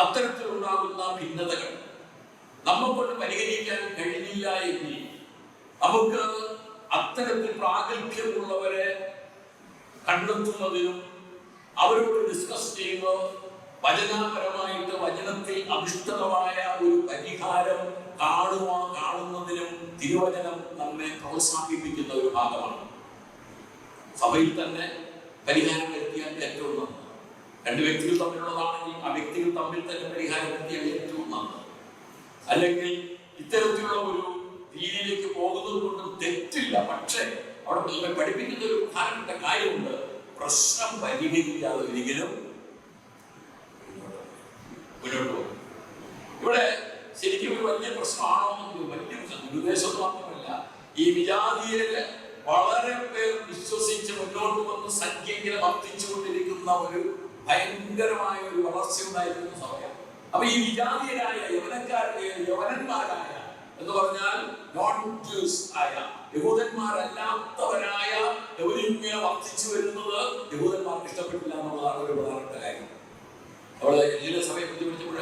അത്തരത്തിലുണ്ടാകുന്ന ഭിന്നതകൾ നമ്മക്കൊണ്ട് പരിഹരിക്കാൻ കഴിഞ്ഞില്ല എങ്കിൽ നമുക്ക് അത്തരത്തിൽ പ്രാഗൽഭ്യമുള്ളവരെ കണ്ടെത്തുന്നതിനും അവരോട് ഡിസ്കസ് ചെയ്യുന്ന വചനപരമായിട്ട് വചനത്തിൽ അധിഷ്ഠിതമായ ഒരു പരിഹാരം കാണുന്നതിനും തിരുവചനം നമ്മെ പ്രോത്സാഹിപ്പിക്കുന്ന ഒരു ഭാഗമാണ്. സഭയിൽ തന്നെ പരിഹാരം വരുത്തിയാൽ ഏറ്റവും നന്ന്. രണ്ട് വ്യക്തികൾ തമ്മിലുള്ളതാണെങ്കിൽ ആ വ്യക്തികൾ തമ്മിൽ തന്നെ പരിഹാരം വരുത്തിയാൽ ഏറ്റവും നന്ന്. അല്ലെങ്കിൽ ഇത്തരത്തിലുള്ള ഒരു രീതിയിലേക്ക് പോകുന്നത് കൊണ്ടും തെറ്റില്ല. പക്ഷേ അവിടെ പഠിപ്പിക്കുന്ന ഒരു പ്രധാനപ്പെട്ട കാര്യമുണ്ട്. പ്രശ്നം പരിഹരിക്കാതെ ഒരിക്കലും മുന്നോട്ട് പോകും. ഇവിടെ ശരിക്കും ഒരു വലിയ പ്രശ്നമാണോ? വലിയ ദുരുദ്ദേശം മാത്രമല്ല, ഈ വിജാതീയര് വളരെ പേർ വിശ്വസിച്ച് മുന്നോട്ട് വന്ന് സംഖ്യങ്ങനെ വർദ്ധിച്ചുകൊണ്ടിരിക്കുന്ന ഒരു ഭയങ്കരമായ ഒരു വളർച്ച ഉണ്ടായിരിക്കുന്ന സമയം. അപ്പൊ ഈ വിജാതീയരായ യവനന്മാരായ എന്ന് പറഞ്ഞാൽ നോൺ ജ്യൂസ് ആയ യഹൂദന്മാരല്ലാത്തവരായ ഇങ്ങനെ വർദ്ധിച്ചു വരുന്നത് യഹൂദന്മാർക്ക് ഇഷ്ടപ്പെട്ടില്ല എന്നുള്ളതാണ് ഒരു പ്രധാനപ്പെട്ട കാര്യം. അവിടെ യഹൂദ സഭയെ ബുദ്ധിമുട്ടിച്ചപ്പോൾ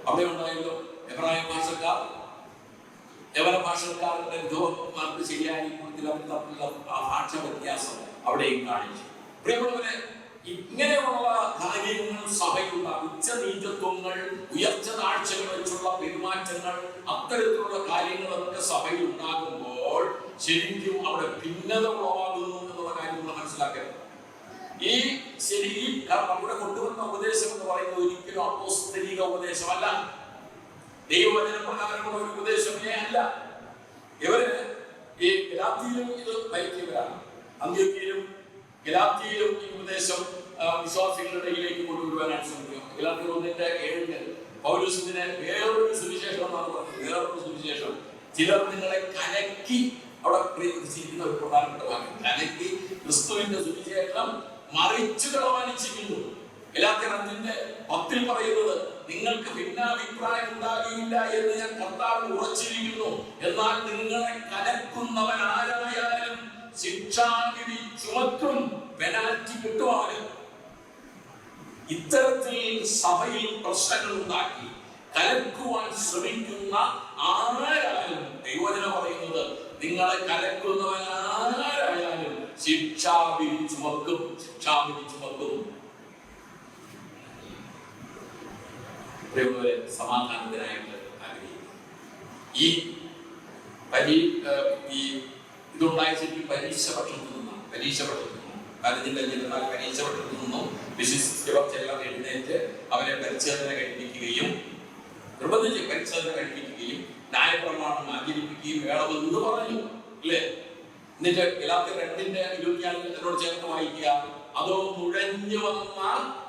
അവിടെ ഉണ്ടായല്ലോ എബ്രായ ഭാഷക്കാർ യവന ഭാഷക്കാരുടെ യഹൂദന്മാർക്ക് ശരിയായി ഭാഷ വ്യത്യാസം അവിടെയും കാണിച്ചു. പ്രിയമുള്ളവരെ, ഇങ്ങനെയുള്ള കാര്യങ്ങൾ സഭയുള്ള ഉച്ചനീചത്വങ്ങൾ, ഉയർച്ച താഴ്ചകൾ വെച്ചുള്ള പെരുമാറ്റങ്ങൾ, അത്തരത്തിലുള്ള കാര്യങ്ങളൊക്കെ സഭയിൽ ഉണ്ടാകുമ്പോൾ ശരിക്കും അവിടെ ഭിന്നത ഉളവാകുന്നു എന്നുള്ള കാര്യം നമ്മൾ മനസ്സിലാക്കരുത്. ഈ ശരി നമ്മുടെ കൊണ്ടുവന്ന ഉപദേശം എന്ന് പറയുന്നത് ഒരിക്കലും അപ്പോസ്തലിക ഉപദേശമല്ല, ദൈവവചന പ്രകാരമുള്ള ഒരു ഉപദേശമേ അല്ല. ഇവര് ഈ ഗലാത്യയിലും ഇത് ഭയക്കുന്നവരാണ്. അന്ത്യോക്യയിലും ഗലാത്യയിലും ഈ ഉപദേശം വിശ്വാസികളുടെ ഇടയിലേക്ക് കൊണ്ടുവരുവാനാണ് ശ്രമിക്കുക. ഗലാത്യർ 1:7 പൗലോസിനെ വേറൊരു സുവിശേഷം എന്നാണ് പറഞ്ഞത്. വേറൊരു സുവിശേഷം ചിലർ നിങ്ങളെ കലക്കി അവിടെ പ്രയോഗിച്ചിരിക്കുന്ന ഒരു പ്രധാനപ്പെട്ട ഭാഗം. കലക്കി ക്രിസ്തുവിന്റെ സുവിശേഷം മറിച്ചു കളവാനിച്ചിരിക്കുന്നു. ഗലാത്യർ 5:10 പറയുന്നത് നിങ്ങൾക്ക് ഭിന്നാഭിപ്രായം ഉണ്ടാകില്ല എന്ന് ഞാൻ കർത്താവിൽ ഉറച്ചിരിക്കുന്നു. എന്നാൽ നിങ്ങളെ കലക്കുന്നവൻ ആരായാലും ശിക്ഷാവിധി ചുമത്തും, പെനാൽറ്റി കിട്ടുവാനും. ഇത്തരത്തിൽ സഭയിൽ പ്രശ്നങ്ങൾ ഉണ്ടാക്കി കലക്കുവാൻ ശ്രമിക്കുന്ന ആരായാലും ദൈവവചനം പറയുന്നത് നിങ്ങളെ കലക്കുന്നവൻ ആരായാലും ശിക്ഷാവിധി ചുമക്കും. സമാധാനത്തിനായിട്ട് ആഗ്രഹിക്കുന്നു. ഈ ഇതുണ്ടായ ശരിക്കും പരീക്ഷപക്ഷത്തു നിന്നും വിശിഷ്ടവർ ചിലർ എഴുന്നേറ്റ് അവരെ പരിച്ഛേദന കഴിപ്പിക്കുകയും നിർബന്ധിച്ച് പരിച്ഛേദന കഴിപ്പിക്കുകയും ന്യായപ്രമാണം ആചരിപ്പിക്കുകയും വേണമെന്ന് പറഞ്ഞു, അല്ലേ? എന്നിട്ട് ഗലാത്യർ 2:24 ചേർത്ത് വായിക്കുക. അതോ നുഴഞ്ഞു വന്ന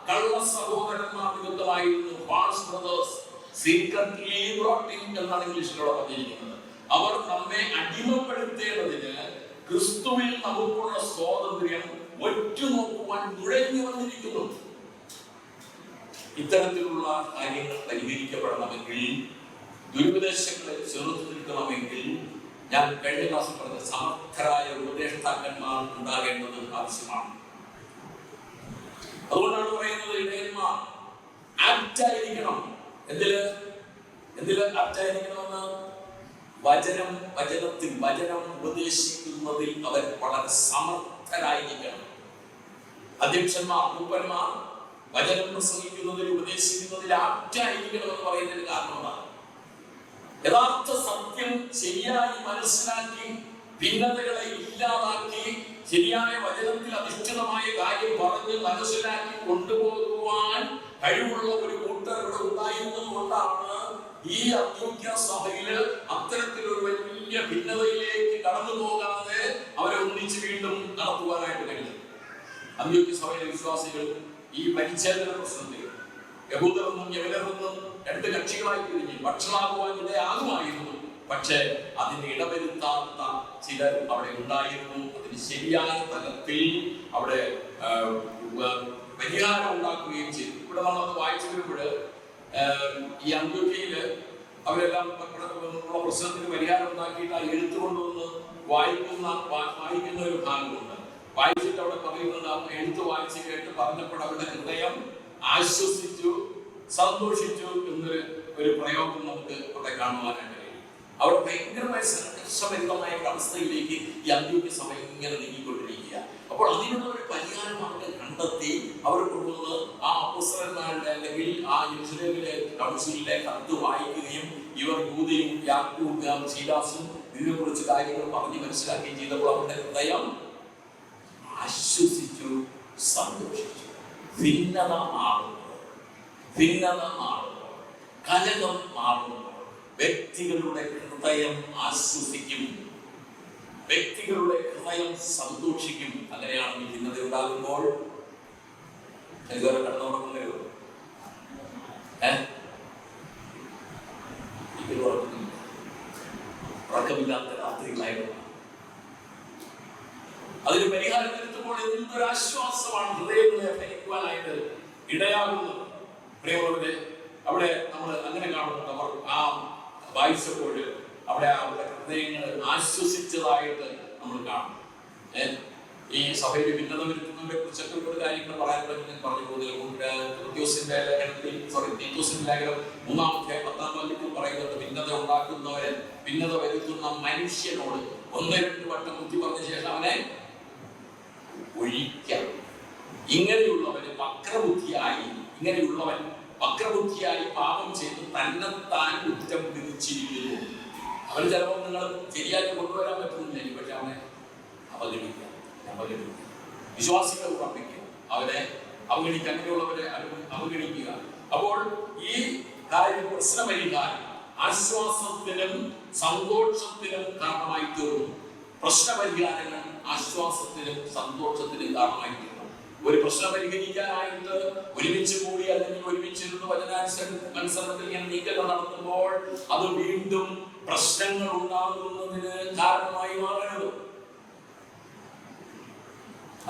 കള്ള സഹോദരന്മാർ നിമിത്തമായിരുന്നു, false brothers secretly brought in എന്നാണ് ഇംഗ്ലീഷിലൂടെ പറഞ്ഞിരിക്കുന്നത്. അവർ നമ്മെ അടിമപ്പെടുത്തേണ്ടതിന് ക്രിസ്തുവിൽ നമുക്കുള്ള സ്വാതന്ത്ര്യം ഒറ്റുനോക്കുവാൻ നുഴഞ്ഞു വന്നിരിക്കുന്നു. ഇത്തരത്തിലുള്ള കാര്യങ്ങൾ പരിഹരിക്കപ്പെടണമെങ്കിൽ, ദുരുപദേശങ്ങളെ ചെറുത്തു നിൽക്കണമെങ്കിൽ, ഞാൻ കഴിഞ്ഞ ക്ലാസ്സിൽ പറഞ്ഞ സമർത്ഥരായ ഉപദേഷ്ടാക്കന്മാർ ഉണ്ടാകേണ്ടത് ആവശ്യമാണ്. അതുകൊണ്ടാണ് പറയുന്നത് ഇടയന്മാർ ആപ്റ്റായിരിക്കണം. എന്തില് ആപ്റ്റായിരിക്കണമെന്ന്? വചനം ഉപദേശിക്കുന്നതിൽ അവർ വളരെ സമർത്ഥരായിരിക്കണം. അധ്യക്ഷന്മാർ, മൂപ്പന്മാർ വചനം പ്രസംഗിക്കുന്നതിൽ ഉപദേശിക്കുന്നതിൽ ആപ്റ്റായിരിക്കണം എന്ന് പറയുന്നതിന് കാരണമാണ് യഥാർത്ഥ സത്യം ശരിയായി മനസ്സിലാക്കി ഭിന്നതകളെ ഇല്ലാതാക്കി ശരിയായ വചനത്തിൽ അധിഷ്ഠിതമായ കാര്യം പറഞ്ഞ് മനസ്സിലാക്കി കൊണ്ടുപോകുവാൻ കഴിവുള്ള ഒരു കൂട്ടർ ഇവിടെ ഉണ്ടായിരുന്നത് കൊണ്ടാണ് ഈ അന്ത്യോക്യ സഭയില് അത്തരത്തിലൊരു വലിയ ഭിന്നതയിലേക്ക് കടന്നു പോകാതെ അവരെ ഒന്നിച്ച് വീണ്ടും നടത്തുവാനായിട്ട് കഴിഞ്ഞത്. അന്ത്യോക്യ സഭയിലെ വിശ്വാസികൾ ഈ പരിച്ഛേദന പ്രശ്നത്തിൽ യഹൂദരെന്നും യവനരെന്നും രണ്ട് കക്ഷികളായി പിരിഞ്ഞ് വഷളാകുവാൻ ഇടയാകുമായിരുന്നു. പക്ഷെ അതിന് ഇടവരുത്താത്ത ചിലർ അവിടെ ഉണ്ടായിരുന്നു. അതിന് ശരിയായ തലത്തിൽ അവിടെ പരിഹാരം ഉണ്ടാക്കുകയും ചെയ്തു. ഇവിടെ നമ്മളത് വായിച്ചു വരുമ്പോൾ ഈ അന്ത്യോക്യയില് അവരെല്ലാം പ്രശ്നത്തിന് പരിഹാരം ഉണ്ടാക്കിയിട്ട് ആ എഴുത്തുകൊണ്ടുവന്ന് വായിക്കുന്ന ഒരു ഭാഗമുണ്ട്. വായിച്ചിട്ട് അവിടെ പറയുന്നത്, എഴുത്ത് വായിച്ച് കേട്ട് പറഞ്ഞപ്പോൾ അവരുടെ ഹൃദയം ആശ്വസിച്ചു, സന്തോഷിച്ചു എന്നൊരു പ്രയോഗം നമുക്ക് അവിടെ കാണുവാനായിട്ട് കഴിയും. അവിടെ ഭയങ്കരമായ സംഘർഷഭരിതമായ ഒരു അവസ്ഥയിലേക്ക് ഈ അന്ത്യോക്യ സഭ ഇങ്ങനെ നീങ്ങിക്കൊണ്ടിരിക്കുക. അപ്പോൾ അതിനുള്ള ഒരു പരിഹാരം അവർ കണ്ടെത്തി അവർ കൊണ്ടുവന്ന് ആ അപ്പോസ്തലന്മാരുടെ അല്ലെങ്കിൽ ആ യെരൂശലേമിലെ കൗൺസിലിലെ കത്ത് വായിക്കുകയും ഇവർ യൂദയും യാക്കോബും ശീലാസും ഇതിനെക്കുറിച്ച് കാര്യങ്ങൾ പറഞ്ഞ് മനസ്സിലാക്കുകയും ചെയ്തപ്പോൾ അവരുടെ ഹൃദയം ആശ്വസിച്ചു, സന്തോഷിച്ചു. ഭിന്നത മാറുമ്പോൾ, കലകം മാറുമ്പോൾ വ്യക്തികളുടെ ഹൃദയം ആശ്വസിക്കും, വ്യക്തികളുടെ ഹൃദയം സന്തോഷിക്കും. അങ്ങനെയാണ് ഈ ഭിന്നത ഉണ്ടാകുമ്പോൾ കടന്നുറങ്ങുന്നവരോ ഉറക്കമില്ലാത്ത രാത്രികളായിരുന്നു. അതിന് പരിഹാരം വരുത്തുമ്പോൾ എന്തൊരാശ്വാസമാണ് ഹൃദയങ്ങളെ ഭരിക്കുവാനായിട്ട് ഇടയാകുന്നത്. പ്രിയമുള്ളവരെ, അവിടെ നമ്മൾ അങ്ങനെ കാണുന്നത്, അവർ ആ വായിച്ചപ്പോൾ അവിടെ അവരുടെ ഹൃദയങ്ങൾ ആശ്വസിച്ചതായിട്ട് നമ്മൾ കാണും. ഈ സഭയിൽ ഭിന്നത വരുത്തുന്നതിനെ കുറിച്ചൊക്കെ ഒരുപാട് കാര്യങ്ങൾ പറയാനുള്ളത് ഞാൻ പറഞ്ഞു പോകുന്നില്ല. തീത്തോസിന്റെ ലേഖനം 3-ാം അധ്യായം 10-ാം വാക്യത്തിൽ പറയുന്നത്, ഭിന്നത ഉണ്ടാക്കുന്നവരെ, ഭിന്നത വരുത്തുന്ന മനുഷ്യനോട് 1-2 വട്ടം ബുദ്ധി പറഞ്ഞ ശേഷം അവനെ ഒഴിക്കണം. ഇങ്ങനെയുള്ളവൻ വക്രബുദ്ധിയായി പാപം ചെയ്ത് തന്നെത്താൻ കുറ്റം വിധിച്ചിരിക്കുന്നു. അവന് ചിലപ്പോൾ നിങ്ങൾ ശരിയായിട്ട് കൊണ്ടുവരാൻ പറ്റുന്നില്ല, പക്ഷെ അവനെ അവഗണിക്കുക, വിശ്വാസികൾ ഉറപ്പിക്കുക, അവരെ അവഗണിക്കുക, അങ്ങനെയുള്ളവരെ അവഗണിക്കുക. അപ്പോൾ ഈ കാര്യം പ്രശ്നപരിഹാരം ആശ്വാസത്തിനും സന്തോഷത്തിനും കാരണമായി തീർന്നു. പ്രശ്നപരിഹാരങ്ങൾ ആശ്വാസത്തിനും സന്തോഷത്തിനും കാരണമായി തീർന്നു. ഒരു പ്രശ്നം പരിഹരിക്കാനായിട്ട് ഒരുമിച്ച് കൂടി അല്ലെങ്കിൽ ഒരുമിച്ചിരുന്ന് വചനാനുസരണത്തിൽ ഇങ്ങനെ നീക്കങ്ങൾ നടത്തുമ്പോൾ അത് വീണ്ടും പ്രശ്നങ്ങൾ ഉണ്ടാകുന്നതിന് കാരണമായി മാറരുത്.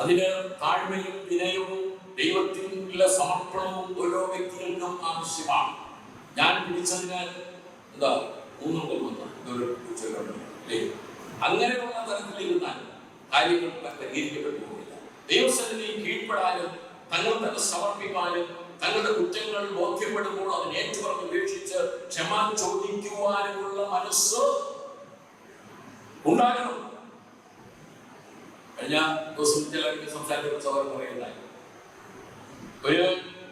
അതിന് താഴ്മയും വിനയവും ദൈവത്തിനുള്ള സമർപ്പണവും ഓരോ വ്യക്തികൾക്കും ആവശ്യമാണ്. ഞാൻ പിടിച്ചതിന് അങ്ങനെയുള്ള തരത്തിലിരുന്നാൽ കാര്യങ്ങൾ പരിഹരിക്കപ്പെട്ടു പോകില്ല. ദൈവസന്നിധിയിൽ കീഴ്പ്പെടാനും തങ്ങൾ തന്നെ സമർപ്പിക്കാനും തങ്ങളുടെ കുറ്റങ്ങൾ ബോധ്യപ്പെടുമ്പോൾ അതിനെ ഏറ്റുപറഞ്ഞ് ഉപേക്ഷിച്ച് ക്ഷമ ചോദിക്കുവാനുമുള്ള മനസ്സ് ഉണ്ടാകണം. കഴിഞ്ഞ ദിവസം ചിലർക്ക് സംസാരിച്ച അവർ പറയുണ്ടായി, ഒരു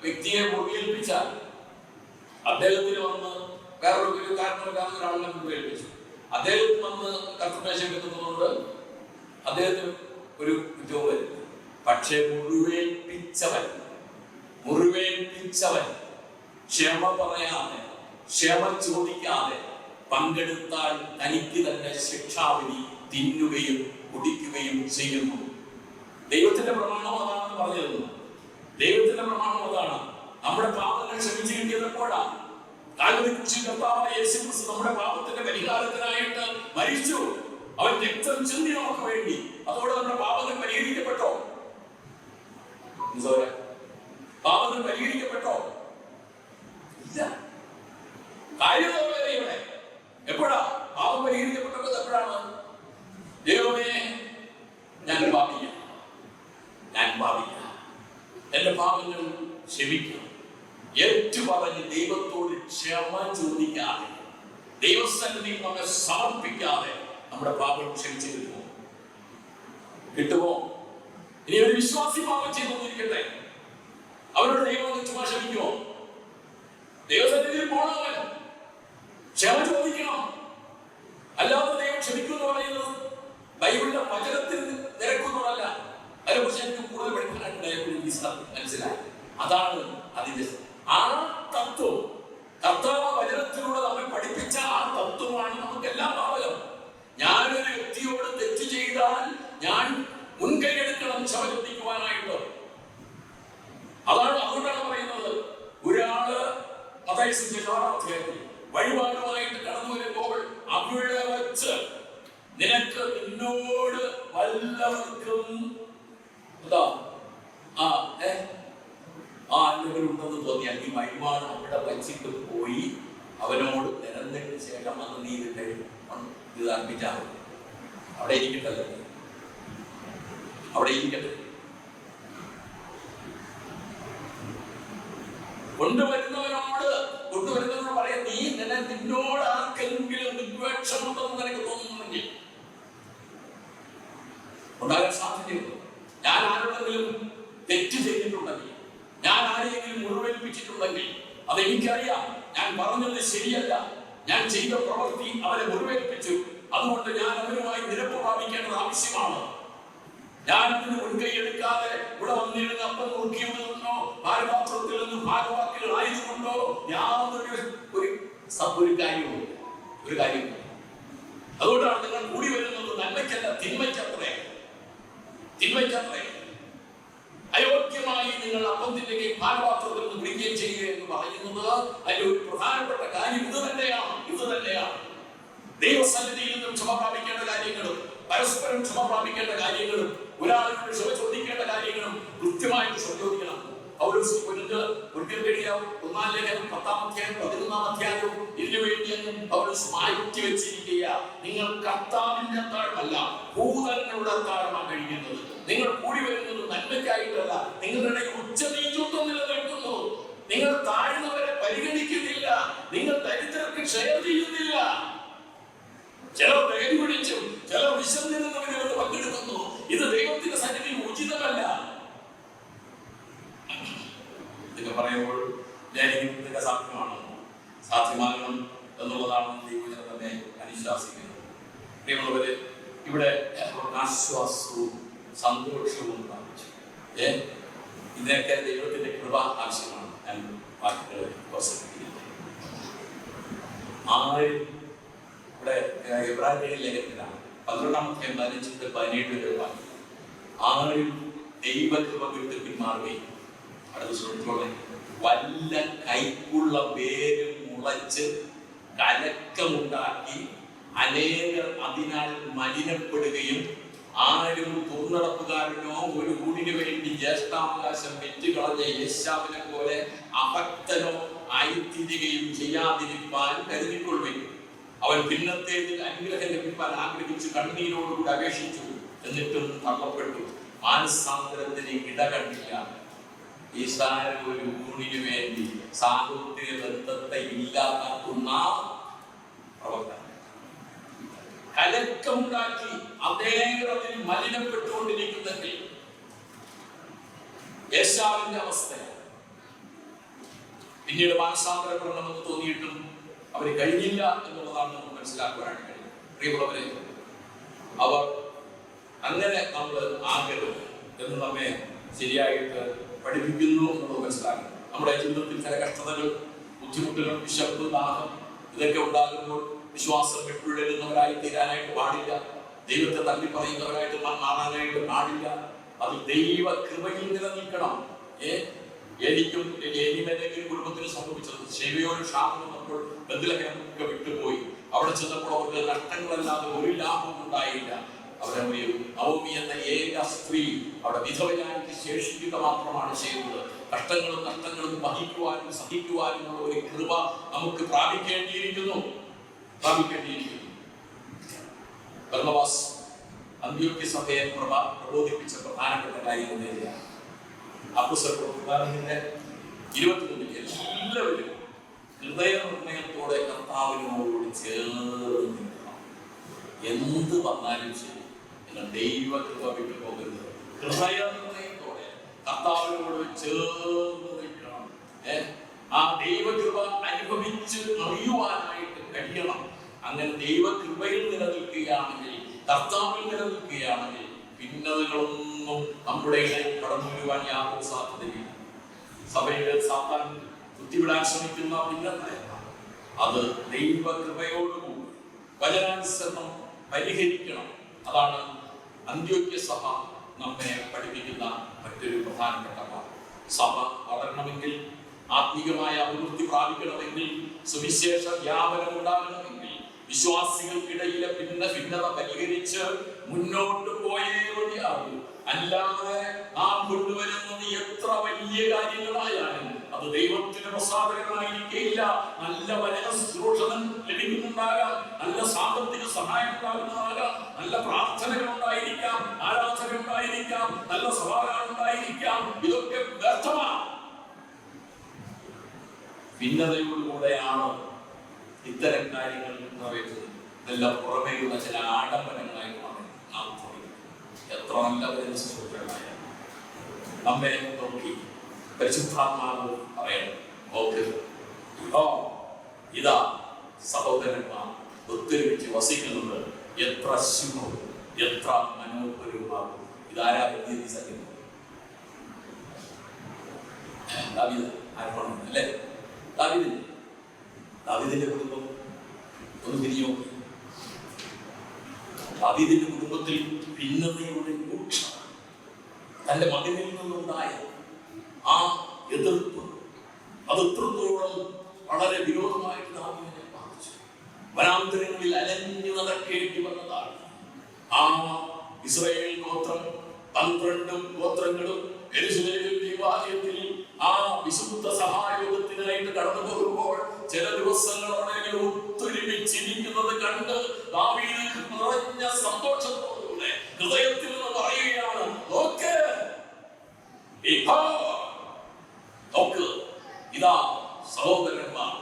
വ്യക്തിയെ മുറിവേൽപ്പിച്ചാൽ അദ്ദേഹത്തിന് വന്ന് വേറൊരു കാരണമില്ലാതെ ഒരാളിനെ മുറിവേൽപ്പിച്ചു. അദ്ദേഹത്തിന് വന്ന് കർത്തമേശം എത്തുന്നതുകൊണ്ട് അദ്ദേഹത്തിന് ഒരു കുറ്റവും വരും. പക്ഷെ മുറിവേൽപ്പിച്ചവൻ ക്ഷമ പറയാതെ, ക്ഷമ ചോദിക്കാതെ പങ്കെടുത്താൽ തനിക്ക് തന്നെ ശിക്ഷാവിധി തിന്നുകയും കുടിക്കുകയും ചെയ്യുന്നു. ദൈവത്തിന്റെ പ്രമാണം അതാണെന്ന് പറഞ്ഞിരുന്നു. ദൈവത്തിന്റെ പ്രമാണം അതാണ്. നമ്മുടെ പാപങ്ങൾ ക്ഷമിച്ചു കിട്ടിയത് എപ്പോഴാണ്? കാൽവരിക്കുരിശിൽ കർത്താവായ യേശുക്രിസ്തു നമ്മുടെ പാപത്തിന്റെ പരിഹാരത്തിനായിട്ട് മരിച്ചു. അവൻ രക്തം ചിന്തി നമുക്ക് വേണ്ടി. അതോടെ നമ്മുടെ പാപങ്ങൾ പരിഹരിക്കപ്പെട്ടോ? പാപങ്ങൾ പരിഹരിക്കപ്പെട്ടോ? ഇല്ല. കാര്യവിടെ എപ്പോഴാ പാപം പരിഹരിക്കപ്പെട്ടത്? എപ്പോഴാണ്? ദൈവമേ, ഞാൻ പാപിയ, എന്റെ പാപങ്ങൾ ക്ഷമിക്കണം ഏറ്റുപറഞ്ഞ് ദൈവത്തോട് ക്ഷമ ചോദിക്കാതെ, ദൈവസന്നിധിയിൽ നമ്മെ സമർപ്പിക്കാതെ നമ്മുടെ പാപം ക്ഷമിച്ചു കിട്ടുമോ? ഇനി ഒരു വിശ്വാസി പാപം ചെയ്തൊന്നിരിക്കട്ടെ, അവരുടെ ദൈവം ചുമ്മാ ക്ഷമിക്കുമോ? ദൈവസന്നിധിയിൽ പോണവൻ ക്ഷമ ചോദിക്കണം. അല്ലാതെ ദൈവം ക്ഷമിക്കുമെന്ന് പറയുന്നത് ബൈബിളിന്റെ വചനത്തിന് നിരക്കുന്നതല്ല. അതിനെക്കുറിച്ച് എനിക്ക് കൂടുതൽ പഠിക്കാനായിട്ട് മനസ്സിലായി. അതാണ് അതിന്റെ ആ തത്വം. കർത്താവ് വചനത്തിലൂടെ നമ്മെ പഠിപ്പിച്ച ആ തത്വമാണ് നമുക്കെല്ലാം ബാധകം. ഞാനൊരു വ്യക്തിയോട് തെറ്റ് ചെയ്താൽ ഞാൻ മുൻകൈ എടുക്കണം ക്ഷമ ചോദിക്കുവാനായിട്ട്. അതുകൊണ്ടാണ് പറയുന്നത്, ഒരാള് വഴിപാടുമായിട്ട് കടന്നു വരുമ്പോൾ അവിടെ വച്ച് നിന്നോട് വല്ലവർക്കും എന്തെങ്കിലും ഉണ്ടെന്ന് തോന്നിയാൽ ഈ വഴിപാട് അവിടെ വച്ചിട്ട് പോയി അവനോട് നിരന്തരത്തിന് ശേഷം വന്ന് നീ ഇത് അർപ്പിച്ചാൽ അവിടെ ഇരിക്കട്ടല്ലോ. അവിടെ ഇരിക്കട്ടെ. കൊണ്ടുവരുന്നവരോട് പറയാം, നിന്നോട് ആർക്കെങ്കിലും വിദ്വേഷമുണ്ടെന്ന് നിനക്ക് തോന്നുന്നെങ്കിൽ ഉണ്ടാകാൻ സാധ്യതയുണ്ട്. ഞാൻ ആരോടെങ്കിലും തെറ്റ് ചെയ്തിട്ടുണ്ടെങ്കിൽ, ഞാൻ ആരെയെങ്കിലും മുറിവേൽപ്പിച്ചിട്ടുണ്ടെങ്കിൽ അതെനിക്കറിയാം. ഞാൻ പറഞ്ഞത് ശരിയല്ല, ഞാൻ ചെയ്ത പ്രവൃത്തി അവരെ മുറിവേൽപ്പിച്ചു. അതുകൊണ്ട് ഞാൻ അവരുമായി നിരപ്പ് പ്രാപിക്കേണ്ടത് ആവശ്യമാണ്. ഞാൻ അതിന് മുൻകൈ എടുക്കാതെ ഇവിടെ വന്നിരുന്ന അപ്പം നോക്കിയതുകൊണ്ടോ പാരപാത്രത്തിൽ നിന്ന് ഭാഗവാക്കുകൾ ആയതുകൊണ്ടോ യാതൊരു കാര്യവും. അതുകൊണ്ടാണ് നിങ്ങൾ കൂടി വരുന്നത് നന്മയ്ക്കല്ല, തിന്മയ്ക്കത്രേ. അയോഗ്യമായി നിങ്ങൾ അപ്പത്തിന്റെ ഭാഗപാത്രത്തിൽ നിന്ന് വിളിക്കുകയും ചെയ്യുക എന്ന് പറയുന്നത് അതിന്റെ ഒരു പ്രധാനപ്പെട്ട കാര്യം ഇത് തന്നെയാണ്. ദൈവസന്നിധിയിൽ നിന്നും ക്ഷമ പ്രാപിക്കേണ്ട കാര്യങ്ങളും പരസ്പരം ക്ഷമ പ്രാപിക്കേണ്ട കാര്യങ്ങളും ഒരാളോട് ക്ഷമ ചോദിക്കേണ്ട കാര്യങ്ങളും കൃത്യമായിട്ട് ചോദിക്കണം. പൗലോസ് ഒന്നാം ലേഖനം 10-ാം അധ്യായം 11-ാം അധ്യായവും ഇതിനുവേണ്ടി പൗലോസ് മാറ്റി വെച്ചിരിക്കുക. നിങ്ങൾ കർത്താവിന്റെ അത്താഴമല്ല, ഭൂതങ്ങളുടെ അത്താഴമാണ് കഴിക്കുന്നത്. നിങ്ങൾ കൂടി വരുന്നത് നന്മയ്ക്കായിട്ടല്ല, നിങ്ങളുടെ ഉച്ചനീചത്വം നിലനിൽക്കുന്നു. നിങ്ങൾ താഴ്ന്നവരെ പരിഗണിക്കുന്നില്ല, നിങ്ങൾ ദരിദ്രർക്ക് ഷെയർ ചെയ്യുന്നില്ല. ചിലർ പേര് പിടിച്ചും ചിലർ വിശന്നിരുന്നവരോട് പങ്കെടുക്കുന്നു. ഇത് ദൈവത്തിന്റെ സന്നിധിയിൽ ഉചിതമല്ല. ഇതൊക്കെ പറയുമ്പോൾ ഇതിന്റെ സാധ്യമാകണം എന്നുള്ളതാണ് ദൈവജനം തന്നെ അനുശാസിക്കുന്നത്. പ്രിയമുള്ളവരെ, ഇവിടെ ആശ്വാസവും സന്തോഷവും പ്രാപിച്ചു. ഇതിനൊക്കെ ദൈവത്തിന്റെ കൃപ ആവശ്യമാണ്. ഞാൻ വാക്കുകളെ അവസാനിപ്പിക്കുന്നത്. ഇവിടെ എബ്രായ ലേഖനത്തിലാണ് 12-ാം അധ്യായം 15-17 വരെ വാക്യം. ആരും ദൈവകൃപ വിട്ട് പിന്മാറുകയും അടുത്ത സുഹൃത്തുക്കളെ വല്ല കൈക്കുള്ള വേര് മുളച്ച് കലക്കമുണ്ടാക്കി അനേകർ അതിനാൽ മലിനപ്പെടുകയും ആരും തുറന്നടപ്പുകാരനോ ഒരു കൂടിനു വേണ്ടി ജ്യേഷ്ഠാവകാശം വെറ്റുകളഞ്ഞ യേശാവിനെ പോലെ അഭക്തനോ ആയിത്തീരുകയും ചെയ്യാതിരിക്കാൻ കരുതിക്കൊള്ളുകയും. അവൻ ഭിന്നത്തേതിൽ അനുഗ്രഹം ലഭിക്കാൻ ആഗ്രഹിച്ച് കണ്ണീരോടുകൂടി അപേക്ഷിച്ചു, എന്നിട്ടും തള്ളപ്പെട്ടു. മാനസാന്തരത്തിന് ഇട കണ്ടില്ല. ഈശാന ഒരു ഊണിനു വേണ്ടി സാഹോദര്യ ബന്ധത്തെ ഇല്ലാതാക്കുന്ന പ്രവർത്തനം, കലക്കമുണ്ടാക്കി അദ്ദേഹത്തിൽ മലിനപ്പെട്ടുകൊണ്ടിരിക്കുന്നെങ്കിൽ യേശാവിന്റെ അവസ്ഥയാണ്. പിന്നീട് മാനസാന്തരപ്പെടണമെന്ന് തോന്നിയിട്ടും അവര് കഴിഞ്ഞില്ല എന്നുള്ളതാണ് നമുക്ക് മനസ്സിലാക്കുവാനായിട്ട് കഴിയും. പ്രിയമുള്ളവരെ, അവർ അങ്ങനെ നമ്മൾ ആകരുത് എന്ന് നമ്മെ ശരിയായിട്ട് പഠിപ്പിക്കുന്നു എന്നുള്ളത് മനസ്സിലാക്കണം. നമ്മുടെ ജീവിതത്തിൽ ചില കഷ്ടതകൾ, ബുദ്ധിമുട്ടുകൾ, വിശപ്പ്, ദാഹം ഇതൊക്കെ ഉണ്ടാകുമ്പോൾ വിശ്വാസം വിട്ടുഴലുന്നവരായി തീരാനായിട്ട് പാടില്ല. ദൈവത്തെ തള്ളി പറയുന്നവരായിട്ട് മാറാനായിട്ട് പാടില്ല. അത് ദൈവ കൃപയിൽ നിലനിൽക്കണം. എനിക്കും എലിമേലെങ്കിലും കുടുംബത്തിന് സംഭവിച്ചത് ശിവയോട് ക്ഷാമം വന്നപ്പോൾ ബethlehem വിട്ടുപോയി. അവിടെ ചെന്നപ്പോൾ അവർക്ക് നഷ്ടങ്ങളല്ലാതെ ഒരു ലാഭവും ഉണ്ടായില്ല. അവിടെ നവോമി എന്ന ഏക സ്ത്രീ അവിടെ വിധവയായിട്ട് ശേഷിക്കുക മാത്രമാണ് ചെയ്തത്. കഷ്ടങ്ങളും വഹിക്കുവാനും സഹിക്കുവാനുമുള്ള ഒരു കൃപ നമുക്ക് പ്രാപിക്കേണ്ടിയിരിക്കുന്നു. ബർന്നബാസ് അന്ത്യോക്യ സഭയെ പ്രബോധിപ്പിച്ച പ്രധാനപ്പെട്ട കാര്യം തന്നെയാണ്. അപ്പോസ്തലരുടെ 23 എല്ലാവരും ഹൃദയനിർണയത്തോടെ കർത്താവിനോട് ചേർന്ന് നിൽക്കണം. എന്ത് വന്നാലും ശരി, നിങ്ങൾ ദൈവകൃപ വിട്ടു പോകരുത്. ഹൃദയനിർണയത്തോടെ കർത്താവിനോട് ചേർന്ന് നിൽക്കണം. ആ ദൈവകൃപ അനുഭവിച്ച് അറിയുവാനായിട്ട് കഴിയണം. അങ്ങനെ ദൈവകൃപയിൽ നിലനിൽക്കുകയാണെങ്കിൽ, കർത്താവിൽ നിലനിൽക്കുകയാണെങ്കിൽ ഭിന്നതകളൊന്നും നമ്മുടെ ഇടയിൽ കടന്നു വരുവാൻ യാതൊരു സാധ്യതയില്ല. സഭയുടെ സാത്താൻ കുത്തിവിടാൻ ശ്രമിക്കുന്ന ഭിന്നതയല്ല, അത് ദൈവകൃപയോടുകൂടി വചനാനുസരണം പരിഹരിക്കണം. അതാണ് അന്ത്യോക്യ സഭ നമ്മെ പഠിപ്പിക്കുന്ന മറ്റൊരു പ്രധാനപ്പെട്ട പാഠം. സഭ വളരണമെങ്കിൽ, ആത്മീയമായ അഭിവൃദ്ധി പ്രാപിക്കണമെങ്കിൽ, സുവിശേഷ വ്യാപനം ഉണ്ടാകണമെങ്കിൽ വിശ്വാസികൾക്കിടയിലെ ഭിന്നത പരിഹരിച്ച് മുന്നോട്ട് പോയേ മതിയാകും. അല്ലാതെ നാം കൊണ്ടുവരുന്നത് എത്ര വലിയ കാര്യങ്ങളായാലും അത് ദൈവത്തിന് പ്രസാദകരമായിരിക്കില്ല. നല്ല വചന ശുശ്രൂഷണം ലഭിക്കുന്നുണ്ടാകാം, നല്ല സാമ്പത്തിക സഹായം ഉണ്ടാകുന്നതാകാം, നല്ല പ്രാർത്ഥനകൾ ഉണ്ടായിരിക്കാം, ആരാധന ഉണ്ടായിരിക്കാം, നല്ല സമാധാനം ഉണ്ടായിരിക്കാം, ഇതൊക്കെ വ്യർത്ഥമാണ്. ഭിന്നതയോടുകൂടെയാണ് ഇത്തരം കാര്യങ്ങൾ നിറവേറ്റുന്നത്. ഇതെല്ലാം പുറമേയുള്ള ചില ആഡംബരങ്ങളായി മാറി. എത്ര നല്ല സുഹൃത്തുക്കളായ നമ്മെ നോക്കി പരിശുദ്ധാത്മാവ് പറയണം, ഓക്കെ ഇതാ സഹോദരന്മാർ ഒത്തൊരുമിച്ച് വസിക്കുന്നത് എത്ര ശുഭവും എത്ര മനോഹരവുമാകും. ഇതാരാ സഹിക്കുന്നത്? ദാവീദ് ആരോപണം അല്ലേ? ദാവീദിന്റെ കുടുംബം ഒന്ന് തിരിഞ്ഞു നോക്കി. ദാവീദിന്റെ കുടുംബത്തിൽ ഭിന്നതയുടെ രൂക്ഷത, തന്റെ മകനിൽ നിന്നുണ്ടായ ആ എതിർപ്പ്, അത് എത്രത്തോളം വളരെ വിരോധമായിട്ട് ദാവീദിനെ ബാധിച്ചു. വനാന്തരങ്ങളിൽ അലഞ്ഞു നടക്കേണ്ടി വന്നതാണ്. ആ ഇസ്രായേൽ ഗോത്രം 12 ഗോത്രങ്ങളും യെരൂശലേമിൽ ദൈവാലയത്തിൽ ആ വിശുദ്ധ സഹായോഗത്തിനായിട്ട് കടന്നു പോകുമ്പോൾ ചില ദിവസങ്ങളോടെങ്കിലും ഒത്തൊരുമിച്ചിരിക്കുന്നത് കണ്ട് ദാവീദ് നിറഞ്ഞ സന്തോഷത്തോടുകൂടെ ഹൃദയത്തിൽ നിന്ന് പറയുകയാണ്, ഇതാ സഹോദരന്മാർ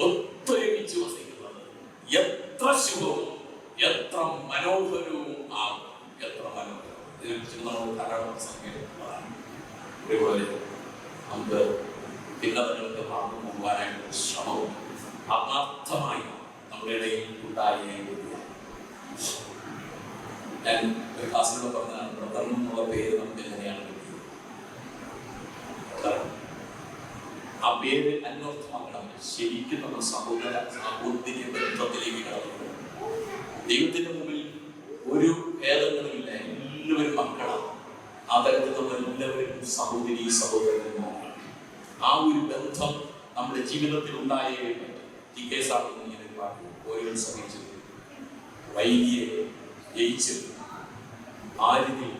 ഒത്തൊരുമിച്ച് വസിക്കുന്നത് എത്ര ശുഭവും എത്ര മനോഹരവും ആകും. എത്ര മനോഹരം! നമ്മൾ ധാരാളം സംഖ്യകളാണ്. അതേപോലെ നമുക്ക് ഭിന്നതകൾക്ക് മറന്നു പോകുവാനായിട്ട് ശ്രമവും ആത്മാർത്ഥമായി നമ്മുടെ ഇടയിൽ ഉണ്ടായിരിക്കുക. ഞാൻ ഒരു ക്ലാസ്സിലൂടെ പറഞ്ഞാണ്, ബ്രദർ എന്നുള്ള പേര് നമുക്ക് എങ്ങനെയാണ് കിട്ടിയത്? ആ പേര് അന്വർത്ഥമാക്കണം. ശരിക്കും നമ്മൾ സഹോദര സാഹോദര്യ ബന്ധത്തിലേക്ക് കടന്നു. ദൈവത്തിന്റെ മുമ്പിൽ ഒരു ഭേദങ്ങളുമില്ല, എല്ലാവരും മക്കളാണ്. ആ തരത്തിൽ നമ്മൾ എല്ലാവരും സഹോദരി സഹോദരന്മാരാണ്. ആ ഒരു ബന്ധം നമ്മുടെ ജീവിതത്തിൽ ഉണ്ടായേ പറ്റും. TK സാറിന് ഇങ്ങനെ ഒരു പാട്ട് ഓരോ ശ്രമിച്ചു, വൈകിയെ ജയിച്ച് ആരിതി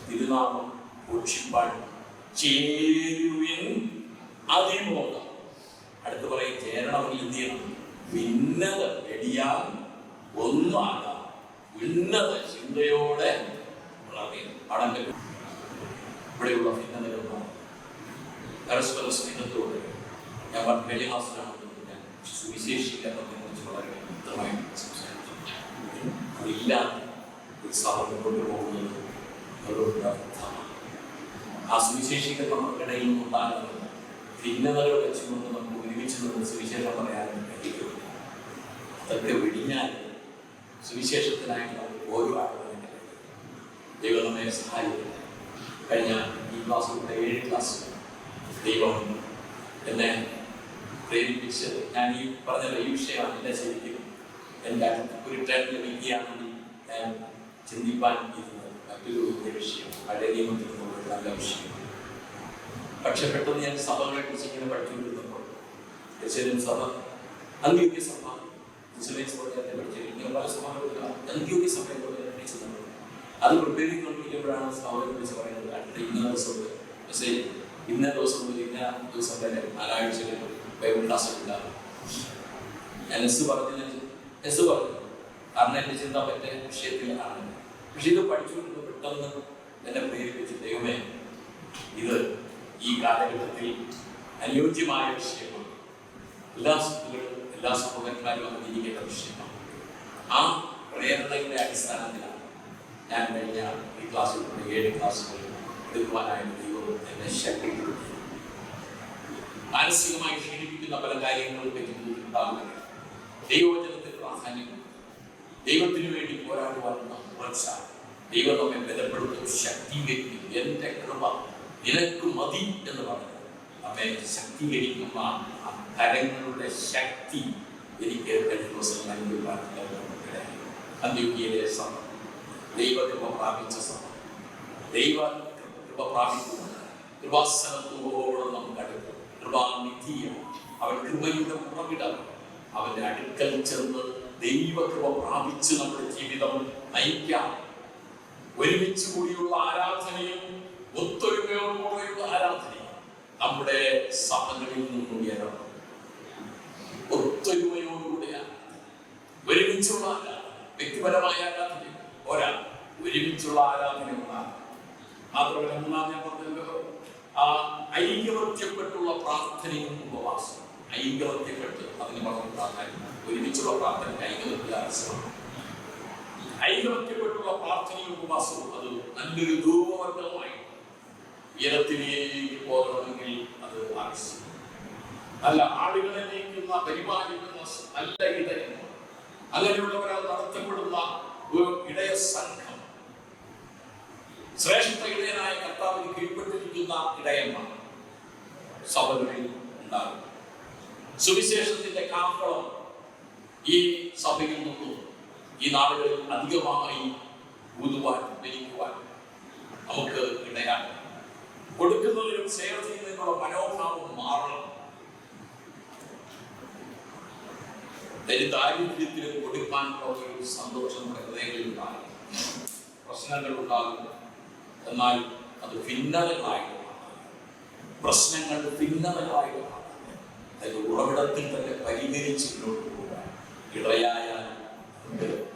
തിരുനാമം ഘോഷിപ്പാൻ ചേരുവിൻ അതിമോദം. അടുത്ത് പറയും, ചേരണമെങ്കിൽ എന്ത് ചെയ്യണം? ഭിന്നത വെടിയാൻ ഒന്നാകാം, ഉന്നത ചിന്തയോടെ അടങ്ങൽ. ഇവിടെയുള്ള ഭിന്നതകളാണ് പരസ്പര സ്നേഹത്തോടെ. ഞാൻ വലിയ ക്ലാസ്സിലാണ് ഞാൻ സുവിശേഷീകരണത്തെ കുറിച്ച് വളരെ വ്യക്തമായി സംസാരിച്ചു. അതില്ലാതെ ഒരു സഭ മുന്നോട്ട് പോകുന്നത് അർത്ഥമാണ്. ആ സുവിശേഷീകരണം നമുക്കിടയിൽ നിന്നുണ്ടാകുന്നത് ഭിന്നതകൾ വെച്ചുകൊണ്ട് നമുക്ക് ഒരുമിച്ച് നിന്ന് സുവിശേഷം പറയാനും കഴിയുകയില്ല. അതൊക്കെ വെടിഞ്ഞാൽ സുവിശേഷത്തിനായിട്ട് നമുക്ക് ഓരോ ആളുകളും ദൈവം നമ്മെ സഹായിക്കും. കഴിഞ്ഞ ഈ ക്ലാസ്സിലൂടെ 7 ക്ലാസ് ദൈവം എന്നെ പ്രേരിപ്പിച്ച്, ഞാൻ ഈ പറഞ്ഞ ഈ വിഷയമാണ് എന്നെ ശരിക്കും എൻ്റെ ഒരു ടൈം ലഭിക്കുകയാണെങ്കിൽ ഞാൻ ചിന്തിപ്പാൻ ഇരുന്നത് മറ്റൊരു വിഷയം, പഴയ നിയമത്തിൽ നിന്നുള്ള നല്ല വിഷയം. പക്ഷെ പെട്ടെന്ന് ഞാൻ സഭകളെ കുറിച്ച് ഇങ്ങനെ പഠിച്ചുകൊണ്ടിരുന്നപ്പോൾ യെരൂശലേം സഭ, അന്ത്യോക്യ സഭ, മുസ്ലിം സഭകളെ പഠിച്ചിരിക്കുന്ന പല സഭകളും അന്ത്യോക്യ സഭയെ പഠിച്ചിട്ടുണ്ട്. അത് പ്രിപ്പയർ ചെയ്തുകൊണ്ടിരിക്കുമ്പോഴാണ് സഭയെ കുറിച്ച് പറയുന്നത്, അടുത്ത ഇന്ന ദിവസം മെസ്സേജ്, ഇന്ന ദിവസം മുതൽ ഇന്ന ദിവസം വരെ 4 ആഴ്ചയിൽ ബൈബിൾ ക്ലാസ് ഉണ്ടാകും. ഞാൻ പറഞ്ഞു കാരണം എൻ്റെ ചിന്ത പറ്റിയ വിഷയത്തിലാണ്. പക്ഷെ ഇത് പഠിച്ചുകൊണ്ട് പെട്ടെന്ന് എന്നെ പ്രേരിപ്പിച്ച്, ദൈവമേ ഇത് ഈ കാലഘട്ടത്തിൽ അനുയോജ്യമായ വിഷയമാണ്, എല്ലാ സുഹൃത്തുക്കളും എല്ലാ സഹോദരന്മാരും അറിഞ്ഞിരിക്കേണ്ട വിഷയമാണ്. ആ പ്രേരണയുടെ അടിസ്ഥാനത്തിലാണ് ഞാൻ കഴിഞ്ഞ ഈ ക്ലാസ്സിലൂടെ 7 ക്ലാസ്സുകൾ എടുക്കുവാനായിട്ട് ദൈവം എന്നെ ശക്തിപ്പെടുത്തി. മാനസികമായി ക്ഷീണിപ്പിക്കുന്ന പല കാര്യങ്ങളും പറ്റുന്നുണ്ടാകുന്നത് ദൈവവചനത്തിന് പ്രാധാന്യം, ദൈവത്തിനു വേണ്ടി പോരാടുവാനുള്ള ഉറച്ച, ദൈവം നമ്മെ ബലപ്പെടുത്തും, ശക്തീകരിക്കും. എൻ്റെ കൃപ നിനക്ക് മതി എന്ന് പറഞ്ഞു നമ്മെ ശക്തീകരിക്കുന്ന ആ കരങ്ങളുടെ ശക്തി എനിക്ക് കഴിഞ്ഞ ദിവസം നൽകുവാനിടയായി. അന്ത്യോക്യയിലെ സഭ ദൈവകൃപ പ്രാപിച്ച സഭ, ദൈവ കൃപ പ്രാപിക്കുന്നത് കൃപാസനത്തോടെ നമുക്ക് അടുക്കും. കൃപാനിധിയാണ് അവൻ, കൃപയുടെ ഉറവിടം. അവന്റെ അടുക്കൽ ചെന്ന് ദൈവകൃപ പ്രാപിച്ച് നമ്മുടെ ജീവിതം നയിക്കാം. ഒരുമിച്ച് കൂടിയുള്ള ആരാധനയും ഒത്തൊരുമയോടുകൂടിയുള്ള ആരാധനയും നമ്മുടെ സഭകളിൽ നിന്നും ഉയരണം. ഒത്തൊരുമയോടുകൂടിയാണ് ഒരുമിച്ചുള്ള ആരാധന, വ്യക്തിപരമായ ആരാധന പോരാ, ഒരുമിച്ചുള്ള ആരാധന ഉണ്ടാകും. മാത്രമല്ല മൂന്നാം ഞാൻ പറഞ്ഞല്ലോ, ഐക്യവത്യപ്പെട്ടുള്ള പ്രാർത്ഥനയും ഉപവാസം. ഐക്യവത്യപ്പെട്ട് അതിന് വളരെ പ്രാധാന്യം. ഒരുമിച്ചുള്ള പ്രാർത്ഥനയ്ക്ക് ഐക്യവത്യ ആവശ്യമാണ്. ഐകമത്യപ്പെട്ടുള്ള പ്രാർത്ഥനയും ഉപവാസവും അത് നല്ലൊരു ധൂപവർഗമായി ഉയരത്തിലേക്ക് പോകണമെങ്കിൽ അത് ആവശ്യം. നല്ല ആളുകളെ നയിക്കുന്ന പരിപാലിക്കുന്ന നല്ല ഇടയൻ, അങ്ങനെയുള്ളവരാൽ നടത്തപ്പെടുന്ന ഒരു ഇടയ സംഘം, ശ്രേഷ്ഠ ഇടയനായ കർത്താവിന് കീഴ്പ്പെട്ടിരിക്കുന്ന ഇടയന്മാർ സഭകളിൽ ഉണ്ടാകും. സുവിശേഷത്തിന്റെ കാഹളം ഈ സഭയിൽ നിന്നും ഈ നാടുകളിൽ അധികമായി ഊതുവാൻ ഭരിക്കുവാൻ നമുക്ക് ഇടയാണ്. കൊടുക്കുന്നതിനും സേവ ചെയ്യുന്നതിനുള്ള മനോഭാവം മാറണം. ദാരിദ്ര്യത്തിനും കൊടുക്കാനുള്ള ഒരു സന്തോഷം നമ്മുടെ ഹൃദയങ്ങളിൽ ഉണ്ടാകും. പ്രശ്നങ്ങൾ ഉണ്ടാകും, എന്നാൽ അത് ഭിന്നതകളായിട്ട് പ്രശ്നങ്ങൾ ഭിന്നതകളായിട്ട് അതിന്റെ ഉറവിടത്തിൽ തന്നെ പരിഹരിച്ച് മുന്നോട്ട് പോകാൻ ഇടയായാൽ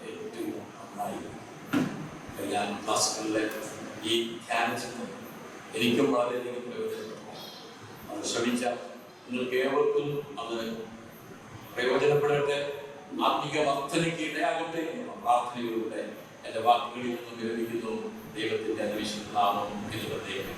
ഏറ്റവും നന്നായി. ഞാൻ ക്ലാസ്സുകളിലെ ഈ ധ്യാനിച്ചിട്ട് എനിക്കും വളരെയധികം പ്രയോജനപ്പെട്ടു. അത് ശ്രമിച്ച നിങ്ങൾക്ക് ഏവർക്കും അത് പ്രയോജനപ്പെടട്ടെ, ആത്മീക വർദ്ധനയ്ക്ക് ഇടയാകട്ടെ എന്നുള്ള പ്രാർത്ഥനയിലൂടെ എൻ്റെ വാക്കുകളിൽ നിന്നും വിരമിക്കുന്നു. ദൈവത്തിൻ്റെ അതിവിശുദ്ധ നാമം എന്ന് പ്രത്യേകം